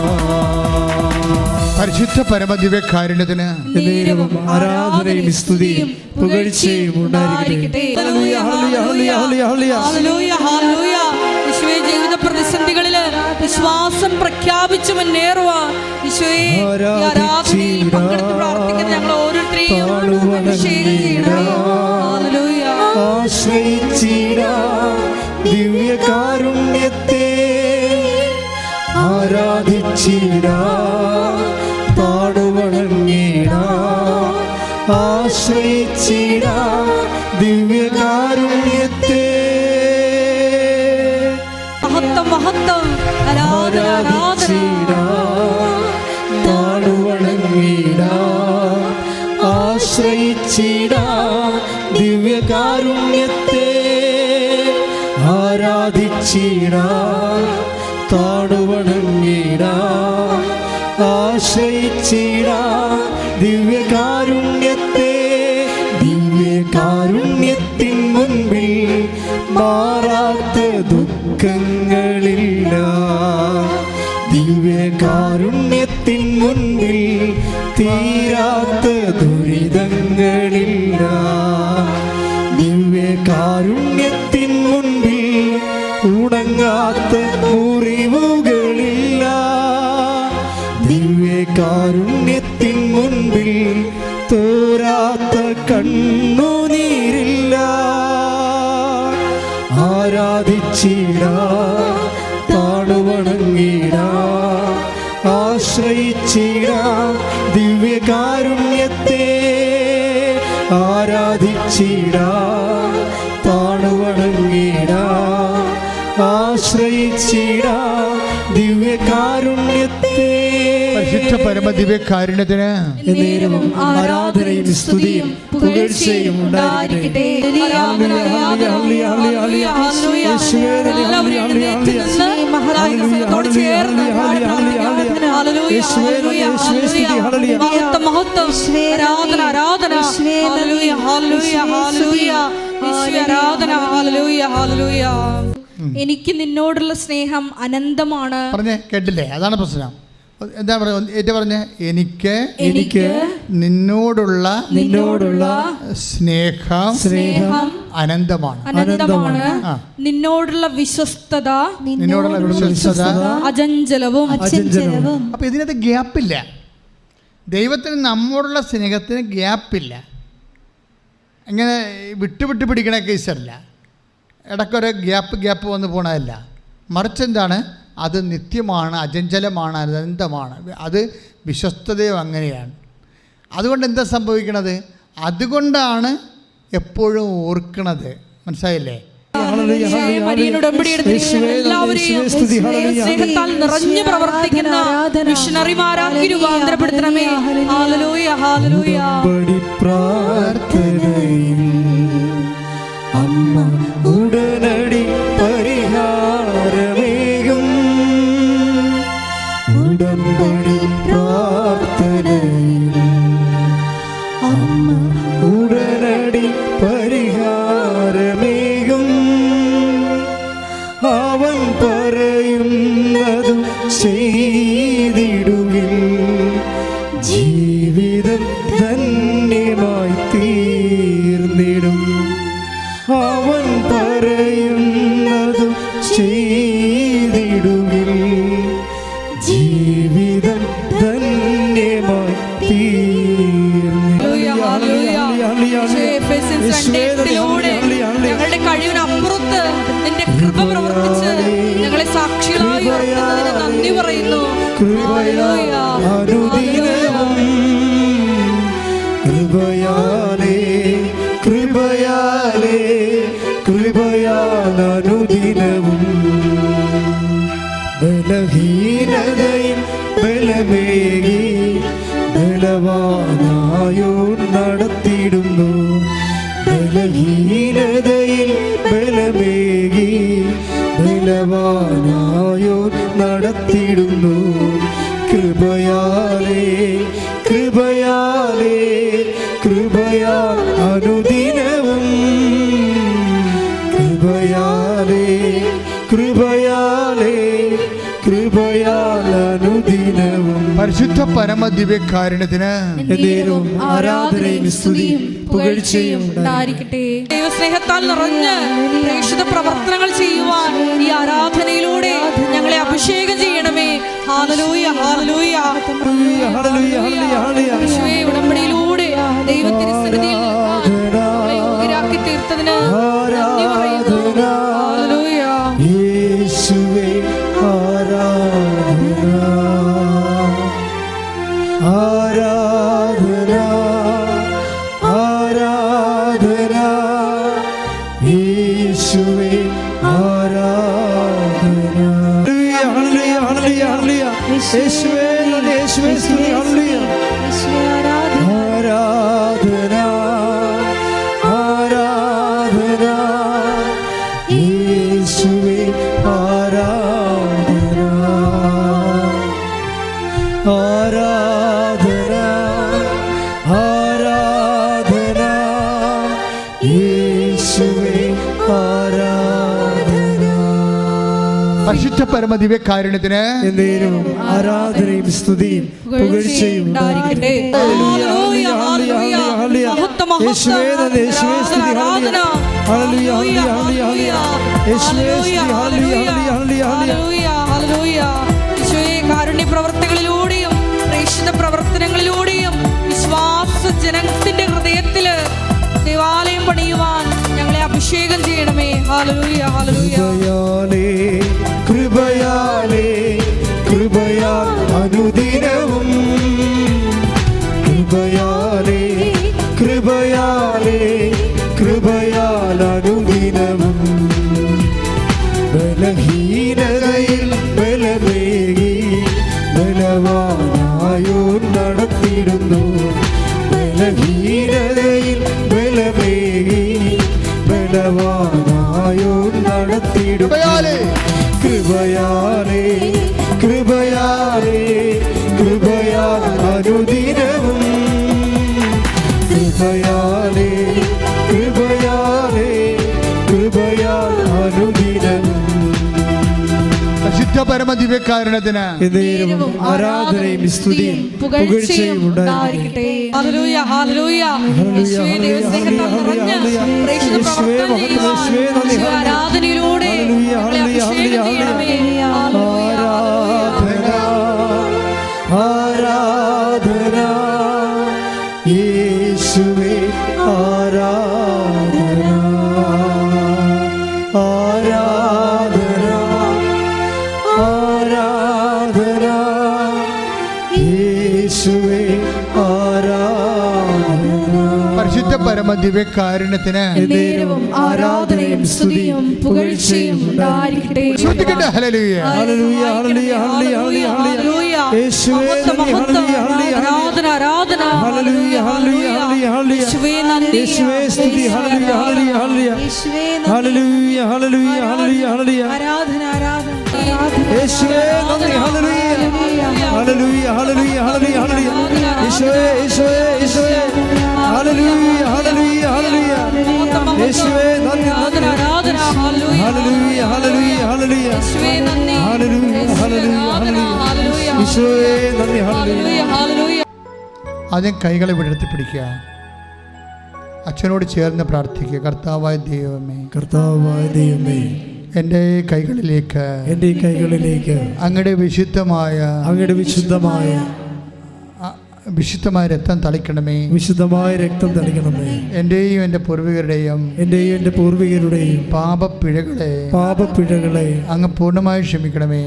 പരിശുദ്ധ പരമദിവ്യകാരുണ്യത്തിന് ആരാധനയും സ്തുതിയും പുകഴ്ചയും ഉണ്ടായിരിക്കട്ടെ. ഹല്ലേലൂയ, ഹല്ലേലൂയ, ഹല്ലേലൂയ, ഹല്ലേലൂയ. യേശുവേ, ജീവിത പ്രതിസന്ധികളില് വിശ്വാസം പ്രഖ്യാപിച്ചു മുന്നേറുവാൻ യേശുവേ, ഈ ആരാധനയിൽ പങ്കെടുത്ത് പ്രാർത്ഥിക്കുന്ന ഞങ്ങൾ ഓരോരുത്തരെയും അഭിഷേകം ചെയ്യണമേ. ഹല്ലേലൂയ. ആശ്രയിച്ചിടാം ദിവ്യകാരുണ്യത്തെ, ആരാധിച്ചിടാം പാടുവണങ്ങിടാം, ആശ്രയിച്ചിടാം ദിവ്യകാരുണ്യത്തെ. മഹത്വം മഹത്വം, ആരാധന ആരാധന. പാടുവണങ്ങിടാം, ആശ്രയിച്ചിടാം ദിവ്യകാരുണ്യത്തെ, ആരാധിച്ചിടാം താടുവണങ്ങിടാം, ആശ്രയിച്ചിടാം ദിവ്യകാരുണ്യത്തെ. ദിവ്യകാരുണ്യത്തിൻ മുൻപിൽ മാറാത്ത ദുഃഖങ്ങളില്ല, ദിവ്യകാരുണ്യത്തിൻ മുൻപിൽ തീരാത്ത ദുരിതങ്ങളില്ല, ദിവ്യകാരുണ്യത്തിൻ മുൻപിൽ ഉണങ്ങാത്ത മുറിവുകളില്ല, ദിവ്യകാരുണ്യത്തിൻ മുൻപിൽ തോരാത്ത കണ്ണുനീരില്ല. ആരാധിച്ചിടാം താടുവണങ്ങിടാം, ആശ്രയിച്ചിടാം ദിവ്യകാരുണ്യത്തെ, ആരാധിച്ചിടാം താടുവണങ്ങിടാം, ആശ്രയിച്ചിടാം ദിവ്യകാരുണ്യത്തെ. പരിശുദ്ധ പരമദിവ്യകാരുണ്യത്തിന് നേരവും ആരാധനയും സ്തുതിയും പുകഴ്ചയും ഉണ്ടായിരിക്കട്ടെ. എനിക്ക് നിന്നോടുള്ള സ്നേഹം അനന്തമാണ്. പറഞ്ഞേ കേട്ടില്ലേ? അതാണ് പ്രശ്നം. എന്താ പറഞ്ഞ എനിക്ക് നിന്നോടുള്ള സ്നേഹം അനന്തമാണ്. നിന്നോടുള്ള വിശ്വസ്തത അചഞ്ചലവും. അപ്പൊ ഇതിനകത്ത് ഗ്യാപ്പില്ല. ദൈവത്തിന് നമ്മോടുള്ള സ്നേഹത്തിന് ഗ്യാപ്പില്ല. ഇങ്ങനെ വിട്ടുവിട്ട് പിടിക്കണ കേസല്ല, ഇടയ്ക്കൊരു ഗ്യാപ്പ് വന്ന് പോണതല്ല. മറിച്ച് എന്താണ്? അത് നിത്യമാണ്, അചഞ്ചലമാണ്, അനന്തമാണ്. അത് വിശ്വസ്തതയും അങ്ങനെയാണ്. അതുകൊണ്ട് എന്താ സംഭവിക്കണത്? അതുകൊണ്ടാണ് എപ്പോഴും ഓർക്കണത്. മനസ്സിലായില്ലേ? സ്നേഹത്താൽ നിറഞ്ഞു പ്രവർത്തിക്കുന്ന മിഷണറിമാരാക്കി രൂപാന്തരപ്പെടുത്തണമേ. Hallelujah, hallelujah. അമ്മ ഉടനടി പരിഹാരമേകും, ഉടമ്പടി പ്രാർത്ഥനയിൽ അമ്മ ഉടനടി പരിഹാരമേകും. അവൻ പറയുന്നതും ചെയ്തിടുവിൽ ചെയ്തിടുകിൽ ജീവിതം ധന്യമായി ഞങ്ങളുടെ കഴിവിനപ്പുറത്ത് നിന്റെ കൃപ പ്രവർത്തിച്ച് ഞങ്ങളെ സാക്ഷികളായി ഉയർത്തുന്നതിന് നന്ദി പറയുന്നു. അനുദിനവും കൃപയാലേ കൃപയാലേ കൃപയാൽ അനുദിനവും ബലഹീനതയിൽ ബലമേകി ബലവാനായോ നടത്തിയിടുന്നു. ബലഹീനതയിൽ ബലമേകി ബലവാനായോ നടത്തിയിടുന്നു. കൃപയാലേ കൃപയാലേ കൃപയാൽ അനുദിനവും കൃപയാലേ കൃപയാലേ കൃപയാൽ അനുദിനവും. പരിശുദ്ധ പരമദിവ്യകാരുണ്യത്തിന് എന്നേരവും ആരാധനയും സ്തുതിയും പുകഴ്ചയും ഉണ്ടായിരിക്കട്ടെ. ദൈവസ്നേഹത്താൽ നിറഞ്ഞ് പ്രേക്ഷിത പ്രവർത്തനങ്ങൾ ചെയ്യുവാൻ ഈ ആരാധനയിലൂടെ ഞങ്ങളെ അഭിഷേകം ചെയ്യണമേ. ഹല്ലേലൂയ ഹല്ലേലൂയ ഹല്ലേലൂയ ഹല്ലേലൂയ. യേശുവേ, ഉടമ്പടിയിലൂടെ ദൈവത്തിരുസന്നിധിയിൽ ഞങ്ങളെ യോഗ്യരാക്കി തീർത്തതിന് നന്ദി പറയുന്നു. ഹല്ലേലൂയ. യേശുവേ ആരാധന ആരാധന ആരാധന യേശുവേ ആരാധന. ഹല്ലേലൂയ ഹല്ലേലൂയ ഹല്ലേലൂയ. യേശുവേ നന്ദി, യേശുവേ സ്തുതി. ഹല്ലേലൂയ ആരാധന ആരാധന യേശുവേ ആരാധന ആരാധന ആരാധന യേശുവേ ആരാധന. പരിശുദ്ധ പരമദിവ്യകാരുണ്യത്തിന് എന്നേരവും ആരാധനയും സ്തുതിയും പുകഴ്ചയും ഉണ്ടായിരിക്കട്ടെ. Hallelujah hallelujah. മഹത്വം മഹത്വം. യേശുവേ നന്ദി, യേശുവേ സ്തുതി. ആരാധന. ഹല്ലേലൂയ ഹല്ലേലൂയ ഹല്ലേലൂയ. യേശുവേ സ്തുതി. ഹല്ലേലൂയ ഹല്ലേലൂയ ഹല്ലേലൂയ. ഹല്ലേലൂയ. യേശുവേ, കാരുണ്യ പ്രവർത്തികളിലൂടെയും പ്രേക്ഷിത പ്രവർത്തനങ്ങളിലൂടെയും വിശ്വാസ ജനത്തിന്റെ ഹൃദയത്തില് ദേവാലയം പണിയുവാൻ ഞങ്ങളെ അഭിഷേകം ചെയ്യണമേ. ഹല്ലേലൂയ ഹല്ലേലൂയ. കൃപയാലേ കൃപയാലേ കൃപയാൽ അനുദിനവും കൃപയാലേ കൃപയാലേ കൃപയാൽ അനുദിനവും ബലഹീനതയിൽ ബലമേകി ബലവാനായോ നടത്തിയിടുന്നു. ബലഹീനതയിൽ ബലമേകി ബലവാനായോ നടത്തിയിടുന്നു. കൃപയാലേ കൃപയാലേ കൃപയാൽ അനുദിനവും കൃപയാലേ കൃപയാലേ കൃപയാൽ അനുദിനവും. പരിശുദ്ധ പരമദിവ്യകാരുണ്യത്തിന് എന്നേരവും ആരാധനയും സ്തുതിയും പുകഴ്ചയും ഉണ്ടായിരിക്കട്ടെ. ഹല്ലേലൂയ ഹല്ലേലൂയ. യേശുവേ, ദൈവസ്നേഹത്താൽ നിറഞ്ഞ് പ്രേക്ഷിത പ്രവർത്തനം ചെയ്യുവാൻ യേശുവേ, ആരാധനയിലൂടെ ഞങ്ങളെ അഭിഷേകം ചെയ്യണമേ. ആരാധന ആരാധന യേശുവേ ആരാധന ആരാധന ആരാധന യേശുവേ ആരാധന. പരിശുദ്ധ പരമദിവ്യകാരുണ്യത്തിന് എന്നേരവും ആരാധനയും സ്തുതിയും പുകഴ്ചയും ഉണ്ടായിരിക്കട്ടെ. ശ്രദ്ധിക്കട്ടെ. ഹല്ലേലൂയ ഹല്ലേലൂയ ഹല്ലേലൂയ ഹല്ലേലൂയ ഹല്ലേലൂയ. യേശുവേ നന്ദി. ഹല്ലേലൂയ ഹല്ലേലൂയ ആരാധന ആരാധന. ഹല്ലേലൂയ ഹല്ലേലൂയ ഹല്ലേലൂയ ഹല്ലേലൂയ. യേശുവേ നന്ദി. യേശുവേ സ്തുതി. ഹല്ലേലൂയ ഹല്ലേലൂയ ഹല്ലേലൂയ. ഹല്ലേലൂയ ഹല്ലേലൂയ ഹല്ലേലൂയ ഹല്ലേലൂയ. ആരാധന ആരാധന. യേശുവേ നന്ദി. ഹല്ലേലൂയ ഹല്ലേലൂയ ഹല്ലേലൂയ ഹല്ലേലൂയ ഹല്ലേലൂയ. യേശുവേ യേശുവേ യേശുവേ ഹല്ലേലൂയ ഹല്ലേലൂയ ഹല്ലേലൂയ. യേശുവേ നന്ദി നന്ദി. ആരാധന. ഹല്ലേലൂയ ഹല്ലേലൂയ ഹല്ലേലൂയ ഹല്ലേലൂയ. യേശുവേ നന്ദി. ഹല്ലേലൂയ ഹല്ലേലൂയ ഹല്ലേലൂയ. യേശുവേ നന്ദി. ഹല്ലേലൂയ ഹല്ലേലൂയ. ആദ്യം കൈകളെ വിടർത്തി പിടിക്കുക. അച്ഛനോട് ചേർന്ന് പ്രാർത്ഥിക്കുക. കർത്താവായ ദൈവമേ, കർത്താവായ ദൈവമേ, എൻ്റെ കൈകളിലേക്ക് അങ്ങയുടെ വിശുദ്ധമായ രക്തം തളിക്കണമേ. എൻ്റെയും എൻ്റെ പൂർവികരുടെയും പാപപ്പിഴകളെ അങ്ങ് പൂർണ്ണമായി ക്ഷമിക്കണമേ.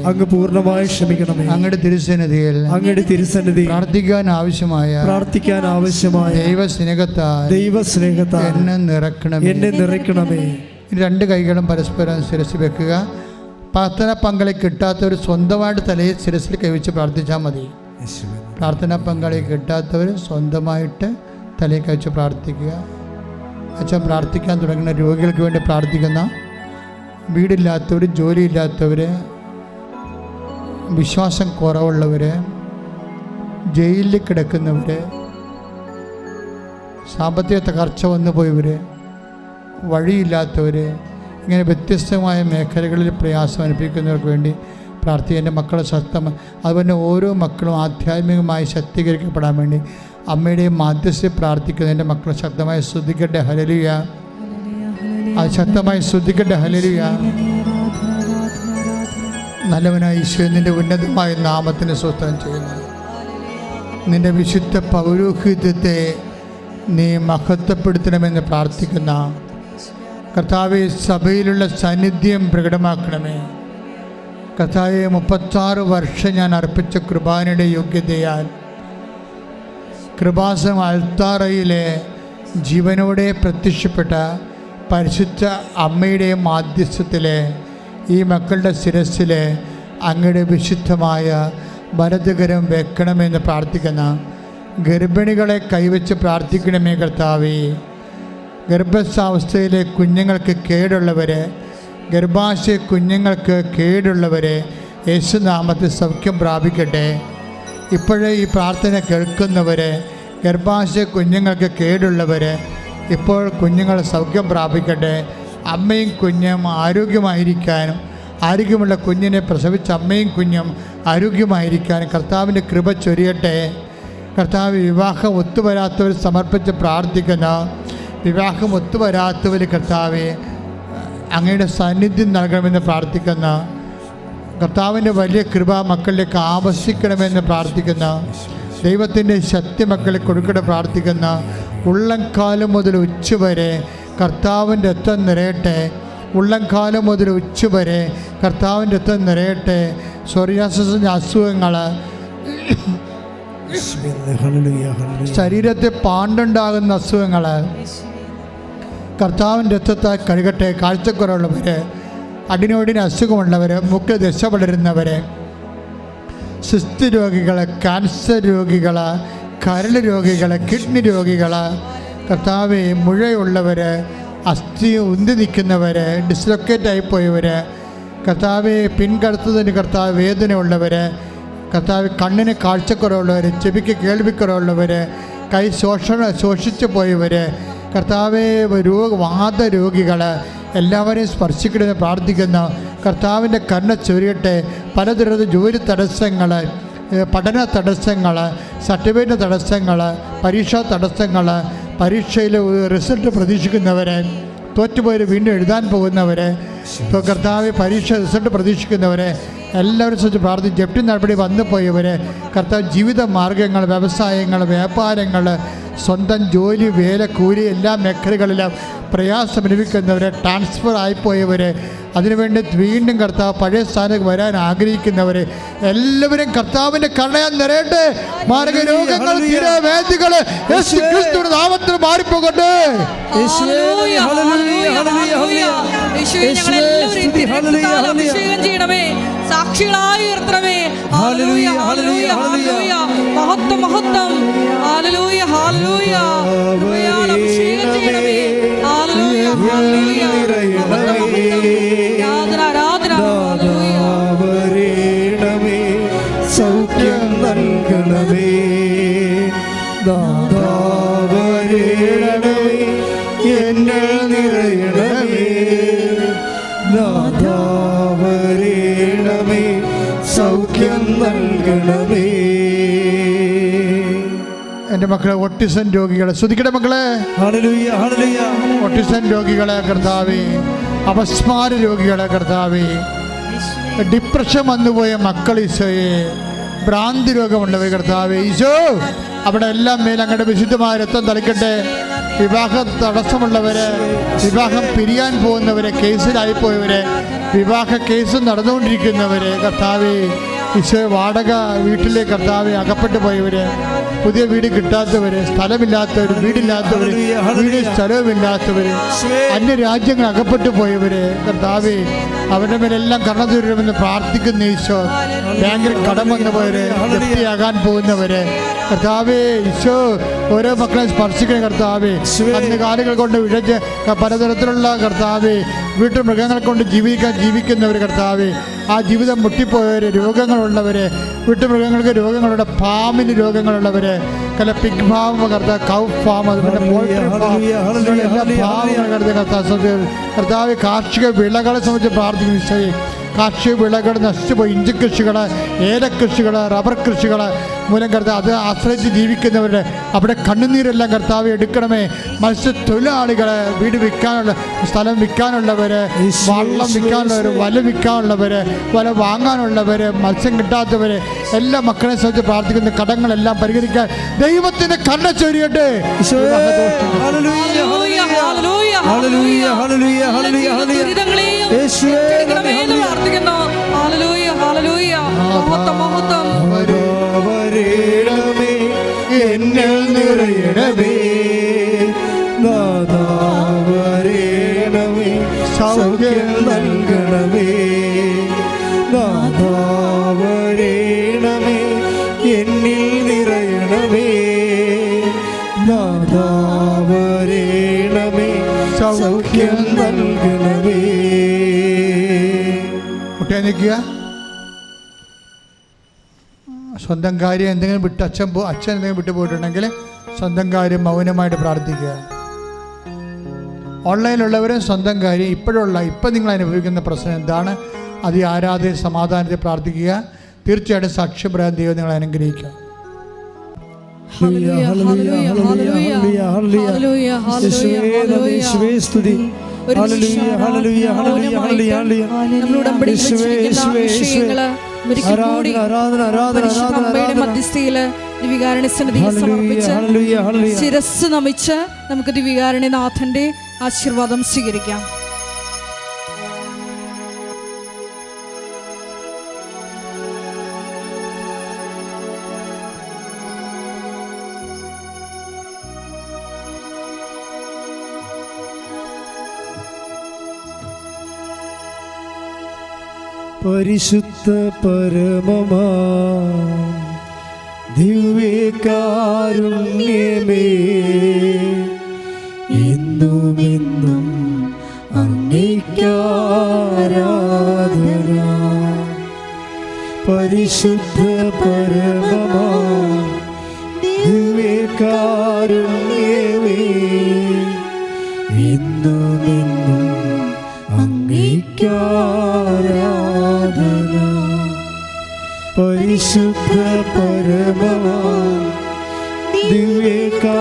അങ്ങയുടെ തിരുസന്നിധിയിൽ പ്രാർത്ഥിക്കാൻ ആവശ്യമായ ദൈവസ്നേഹത്താൽ എന്നെ നിറയ്ക്കണമേ. രണ്ട് കൈകളും പരസ്പരം ശിരസിൽ വെക്കുക. പ്രാർത്ഥന പങ്കാളി കിട്ടാത്തവർ സ്വന്തമായിട്ട് തലയിൽ ശിരസിൽ കൈവച്ച് പ്രാർത്ഥിച്ചാൽ മതി. പ്രാർത്ഥനാ പങ്കാളി കിട്ടാത്തവർ സ്വന്തമായിട്ട് തലയിൽ കൈവച്ച് പ്രാർത്ഥിക്കുക. അച്ഛൻ പ്രാർത്ഥിക്കാൻ തുടങ്ങുന്ന രോഗികൾക്ക് വേണ്ടി പ്രാർത്ഥിക്കുന്ന, വീടില്ലാത്തവർ, ജോലിയില്ലാത്തവർ, വിശ്വാസം കുറവുള്ളവർ, ജയിലിൽ കിടക്കുന്നവർ, സാമ്പത്തിക തകർച്ച വന്നു പോയവർ, വഴിയില്ലാത്തവർ, ഇങ്ങനെ വ്യത്യസ്തമായ മേഖലകളിൽ പ്രയാസം അനുഭവിക്കുന്നവർക്ക് വേണ്ടി പ്രാർത്ഥിക്കുക. എൻ്റെ മക്കളെ ശക്തമായി, അതുപോലെ ഓരോ മക്കളും ആധ്യാത്മികമായി ശക്തീകരിക്കപ്പെടാൻ വേണ്ടി അമ്മയുടെ മാധ്യസ്ഥ പ്രാർത്ഥിക്കുന്ന എൻ്റെ മക്കളെ ശക്തമായി സ്തുതിക്കട്ടെ. ഹല്ലേലൂയ. അത് ശക്തമായി സ്തുതിക്കട്ടെ. ഹല്ലേലൂയ. നല്ലവനായ ഈശോയെ, നിൻ്റെ ഉന്നതമായ നാമത്തിന് സ്തോത്രം ചെയ്യുന്നു. നിൻ്റെ വിശുദ്ധ പൗരോഹിത്യത്തെ നീ മഹത്വപ്പെടുത്തണമെന്ന് പ്രാർത്ഥിക്കുന്ന കർത്താവെ, സഭയിലുള്ള സാന്നിധ്യം പ്രകടമാക്കണമേ. കർത്താവെ, 36 വർഷം ഞാൻ അർപ്പിച്ച കൃപാനയുടെ യോഗ്യതയാൽ കൃപാസനം അൾത്താറയിലെ ജീവനോടെ പ്രത്യക്ഷപ്പെട്ട പരിശുദ്ധ അമ്മയുടെ മാധ്യസ്ഥത്തിലെ ഈ മക്കളുടെ ശിരസ്സിൽ അങ്ങയുടെ വിശുദ്ധമായ വലതുകരം വെക്കണമെന്ന് പ്രാർത്ഥിക്കുന്ന ഗർഭിണികളെ കൈവച്ച് പ്രാർത്ഥിക്കണമേ. കർത്താവേ, ഗർഭാവസ്ഥയിലെ കുഞ്ഞുങ്ങൾക്ക് കേടുള്ളവർ, ഗർഭാശയ കുഞ്ഞുങ്ങൾക്ക് കേടുള്ളവർ യേശുനാമത്തിൽ സൗഖ്യം പ്രാപിക്കട്ടെ. ഇപ്പോഴേ ഈ പ്രാർത്ഥന കേൾക്കുന്നവർ, ഗർഭാശയ കുഞ്ഞുങ്ങൾക്ക് കേടുള്ളവർ, ഇപ്പോൾ കുഞ്ഞുങ്ങൾ സൗഖ്യം പ്രാപിക്കട്ടെ. അമ്മയും കുഞ്ഞും ആരോഗ്യമായിരിക്കാനും, ആരോഗ്യമുള്ള കുഞ്ഞിനെ പ്രസവിച്ച അമ്മയും കുഞ്ഞും ആരോഗ്യമായിരിക്കാനും കർത്താവിൻ്റെ കൃപ ചൊരിയട്ടെ. കർത്താവ്, വിവാഹം ഒത്തുവരാത്തവർ സമർപ്പിച്ച് പ്രാർത്ഥിക്കുന്ന, വിവാഹം ഒത്തുവരാത്തവർ കർത്താവെ അങ്ങയുടെ സാന്നിധ്യം നൽകണമെന്ന് പ്രാർത്ഥിക്കുന്ന, കർത്താവിൻ്റെ വലിയ കൃപ മക്കളിലേക്ക് ആവശ്യിക്കണമെന്ന് പ്രാർത്ഥിക്കുന്ന, ദൈവത്തിൻ്റെ ശക്തി മക്കളെ കൊടുക്കട്ടെ പ്രാർത്ഥിക്കുന്ന, ഉള്ളംകാലം മുതൽ ഉച്ചവരെ കർത്താവിൻ്റെ രക്തം നിറയട്ടെ. ഉള്ളംകാലം മുതൽ ഉച്ചവരെ കർത്താവിൻ്റെ രക്തം നിറയട്ടെ. സോറിയാസിൻ്റെ അസുഖങ്ങൾ, ശരീരത്തിൽ പാണ്ടുണ്ടാകുന്ന അസുഖങ്ങൾ കർത്താവിൻ്റെ രക്തത്താൽ കഴുകട്ടെ. കാഴ്ചക്കുറവുള്ളവർ, അടിനോടിന് അസുഖമുള്ളവർ, മുക്കിൽ ദശ വളരുന്നവർ, സിസ്ത് രോഗികൾ, ക്യാൻസർ രോഗികൾ, കരൾ രോഗികൾ, കിഡ്നി രോഗികൾ, കർത്താവെ മുഴയുള്ളവർ, അസ്ഥി ഉന്തി നിൽക്കുന്നവർ, ഡിസ്ലൊക്കേറ്റ് ആയിപ്പോയവർ, കർത്താവെ പിൻകടത്തതിന് കർത്താവ് വേദനയുള്ളവർ, കർത്താവ് കണ്ണിന് കാഴ്ചക്കുറവുള്ളവർ, ചെവിക്ക് കേൾവിക്കുറവുള്ളവർ, കൈ ശോഷിച്ചു പോയവർ, കർത്താവെ വാദരോഗികൾ എല്ലാവരെയും സ്പർശിക്കണമെന്ന് പ്രാർത്ഥിക്കുന്ന കർത്താവിൻ്റെ കരുണ ചൊരിയട്ടെ. പലതരത്തിലുള്ള ജോലി തടസ്സങ്ങൾ, പഠന തടസ്സങ്ങൾ, സർട്ടിഫിക്കറ്റ് തടസ്സങ്ങൾ, പരീക്ഷാ തടസ്സങ്ങൾ, പരീക്ഷയിൽ റിസൾട്ട് പ്രതീക്ഷിക്കുന്നവർ, തോറ്റുപോയവർ വീണ്ടും എഴുതാൻ പോകുന്നവർ, ഇപ്പോൾ കർത്താവ് പരീക്ഷ റിസൾട്ട് പ്രതീക്ഷിക്കുന്നവർ എല്ലാവരും ശ്രദ്ധിച്ച് പ്രാർത്ഥിച്ച് ജപ്തി നടപടി വന്നു പോയവർ, കർത്താവ് ജീവിത മാർഗങ്ങൾ, വ്യവസായങ്ങൾ, വ്യാപാരങ്ങൾ, സ്വന്തം ജോലി, വേല, കൂലി എല്ലാ മേഖലകളിലും പ്രയാസം അനുഭവിക്കുന്നവർ, ട്രാൻസ്ഫർ ആയിപ്പോയവർ, അതിനുവേണ്ടി വീണ്ടും കർത്താവ് പഴയ സ്ഥാനത്ത് വരാൻ ആഗ്രഹിക്കുന്നവർ എല്ലാവരും കർത്താവിൻ്റെ കരുണയാൽ നിറയട്ടെ. മാർഗരോഗങ്ങൾ, വേദികൾ യേശുക്രിസ്തുവിന്റെ നാമത്തിൽ മാറിപ്പോകട്ടെ. സാക്ഷികളായി ഉയർത്തണമേ. ഹല്ലേലൂയ, ഹല്ലേലൂയ, ഹല്ലേലൂയ. മഹത്വം, മഹത്വം. Hallelujah, hallelujah. കൃപയാൽ അഭിഷേകം ചെയ്യണമേ. ഹല്ലേലൂയ, ഹല്ലേലൂയ. മഹത്വം, മഹത്വം. ആരാധന, ആരാധന. വരേണമേ, സൗഖ്യം നൽകണമേ. വരേണമേ, എന്നിൽ നിറയണമേ. വരേണമേ, സൗഖ്യം നൽകണമേ. എൻ്റെ മക്കളെ, ഓട്ടിസം രോഗികളെ ശ്രദ്ധിക്കട്ടെ. മക്കളെ, ഹല്ലേലൂയ, ഹല്ലേലൂയ. ഓട്ടിസം രോഗികളെ കർത്താവേ അപസ്മാര രോഗികളെ കർത്താവേ, ഡിപ്രഷൻ വന്നുപോയ മക്കൾ ഈശോയെ, ഭ്രാന്തി രോഗമുള്ളവർ കർത്താവേ ഈശോ, അവിടെ എല്ലാം മേൽ അങ്ങയുടെ വിശുദ്ധമായ രക്തം തളിക്കട്ടെ. വിവാഹ തടസ്സമുള്ളവര്, വിവാഹം പിരിയാൻ പോകുന്നവരെ, കേസിലായിപ്പോയവരെ, വിവാഹ കേസ് നടന്നുകൊണ്ടിരിക്കുന്നവരെ കർത്താവേ ഈശോ, വാടക വീട്ടിലെ കർത്താവെ അകപ്പെട്ടു പോയവര്, പുതിയ വീട് കിട്ടാത്തവര്, സ്ഥലമില്ലാത്തവര്, വീടില്ലാത്തവര്, വീട് സ്ഥലവുമില്ലാത്തവര്, അന്യരാജ്യങ്ങൾ അകപ്പെട്ടു പോയവര് കർത്താവെ, അവരുടെ മേലെല്ലാം കരുണ തരണമെന്ന് പ്രാർത്ഥിക്കുന്ന ഈശോ. ബാങ്കിൽ കടം വന്നു പോയവര്, ജപ്തിയാകാൻ പോകുന്നവര് കർത്താവേ ഈശോ, ഓരോ മക്കളെ സ്പർശിക്കുന്ന കർത്താവേ, കന്നുകാലികൾ കൊണ്ട് വിഴച്ച് പലതരത്തിലുള്ള കർത്താവേ വീട്ടു മൃഗങ്ങളെ കൊണ്ട് ജീവിക്കുന്നവർ കർത്താവേ, ആ ജീവിതം മുട്ടിപ്പോയവര്, രോഗങ്ങളുള്ളവര്, വീട്ടുമൃഗങ്ങൾക്ക് രോഗങ്ങളുടെ, ഫാമിന് രോഗങ്ങളുള്ളവര്, പിഗ് ഫാം കർത്താവ്, കൗ ഫാം, അതുപോലെ പോൾട്രി ഫാം, എല്ലാ ഫാമുകൾ കർത്താവ്, കാർഷിക വിളകളെ സംബന്ധിച്ച് പ്രാർത്ഥിക്കുന്നു ഈശോയെ. കാർഷിക വിളകൾ നശിച്ചുപോയി, ഇഞ്ചി കൃഷികൾ, ഏലക്കൃഷികൾ, റബ്ബർ കൃഷികൾ മൂലം കർത്താവ് അത് ആശ്രയിച്ച് ജീവിക്കുന്നവരുടെ അവിടെ കണ്ണുനീരെല്ലാം കർത്താവ് എടുക്കണമേ. മത്സ്യത്തൊഴിലാളികൾ, വീട് വിൽക്കാനുള്ള, സ്ഥലം വിൽക്കാനുള്ളവർ, വള്ളം വിൽക്കാനുള്ളവർ, വല വിൽക്കാനുള്ളവർ, വല വാങ്ങാനുള്ളവർ, മത്സ്യം കിട്ടാത്തവർ, എല്ലാ മക്കളെ സംബന്ധിച്ച് പ്രാർത്ഥിക്കുന്ന കടങ്ങളെല്ലാം പരിഹരിക്കാൻ ദൈവത്തിന്റെ കണ്ണ ചൊരിയട്ടെ. എന്നിൽ നിറയണമേ നാഥാ, വരേണമേ സൗഖ്യം നൽകണമേ നാഥാ, വരേണമേ എന്നിൽ നിറയണമേ നാഥാ, വരേണമേ സൗഖ്യം നൽകണമേ. കുട്ടിയെ നിൽക്കുക. സ്വന്തം കാര്യം എന്തെങ്കിലും വിട്ട് അച്ഛൻ എന്തെങ്കിലും വിട്ടു പോയിട്ടുണ്ടെങ്കിൽ സ്വന്തം കാര്യം മൗനമായിട്ട് പ്രാർത്ഥിക്കുക. ഓൺലൈനിലുള്ളവരും സ്വന്തം കാര്യം, ഇപ്പം നിങ്ങൾ അനുഭവിക്കുന്ന പ്രശ്നം എന്താണ്, അത് ആരാധന സമാധാനത്തെ പ്രാർത്ഥിക്കുക. തീർച്ചയായിട്ടും സാക്ഷ്യം പറയാൻ ദൈവം നിങ്ങളെ അനുഗ്രഹിക്കുക. ശിരസ് നമിച്ച് നമുക്ക് ദിവ്യകാരുണ്യനാഥന്റെ ആശീർവാദം സ്വീകരിക്കാം. പരിശുദ്ധ പരമമാ ദിവ്യകാരുണ്യമേ, എന്നുമെന്നും അങ്ങേയ്ക്കാരാധന. പരിശുദ്ധ പരമമാ ദിവ്യകാരുണ്യമേ, എന്നുമെന്നും അങ്ങേയ്ക്കാരാധന. പരിശുദ്ധ പരമമാ ദിവ്യകാരുണ്യമേ.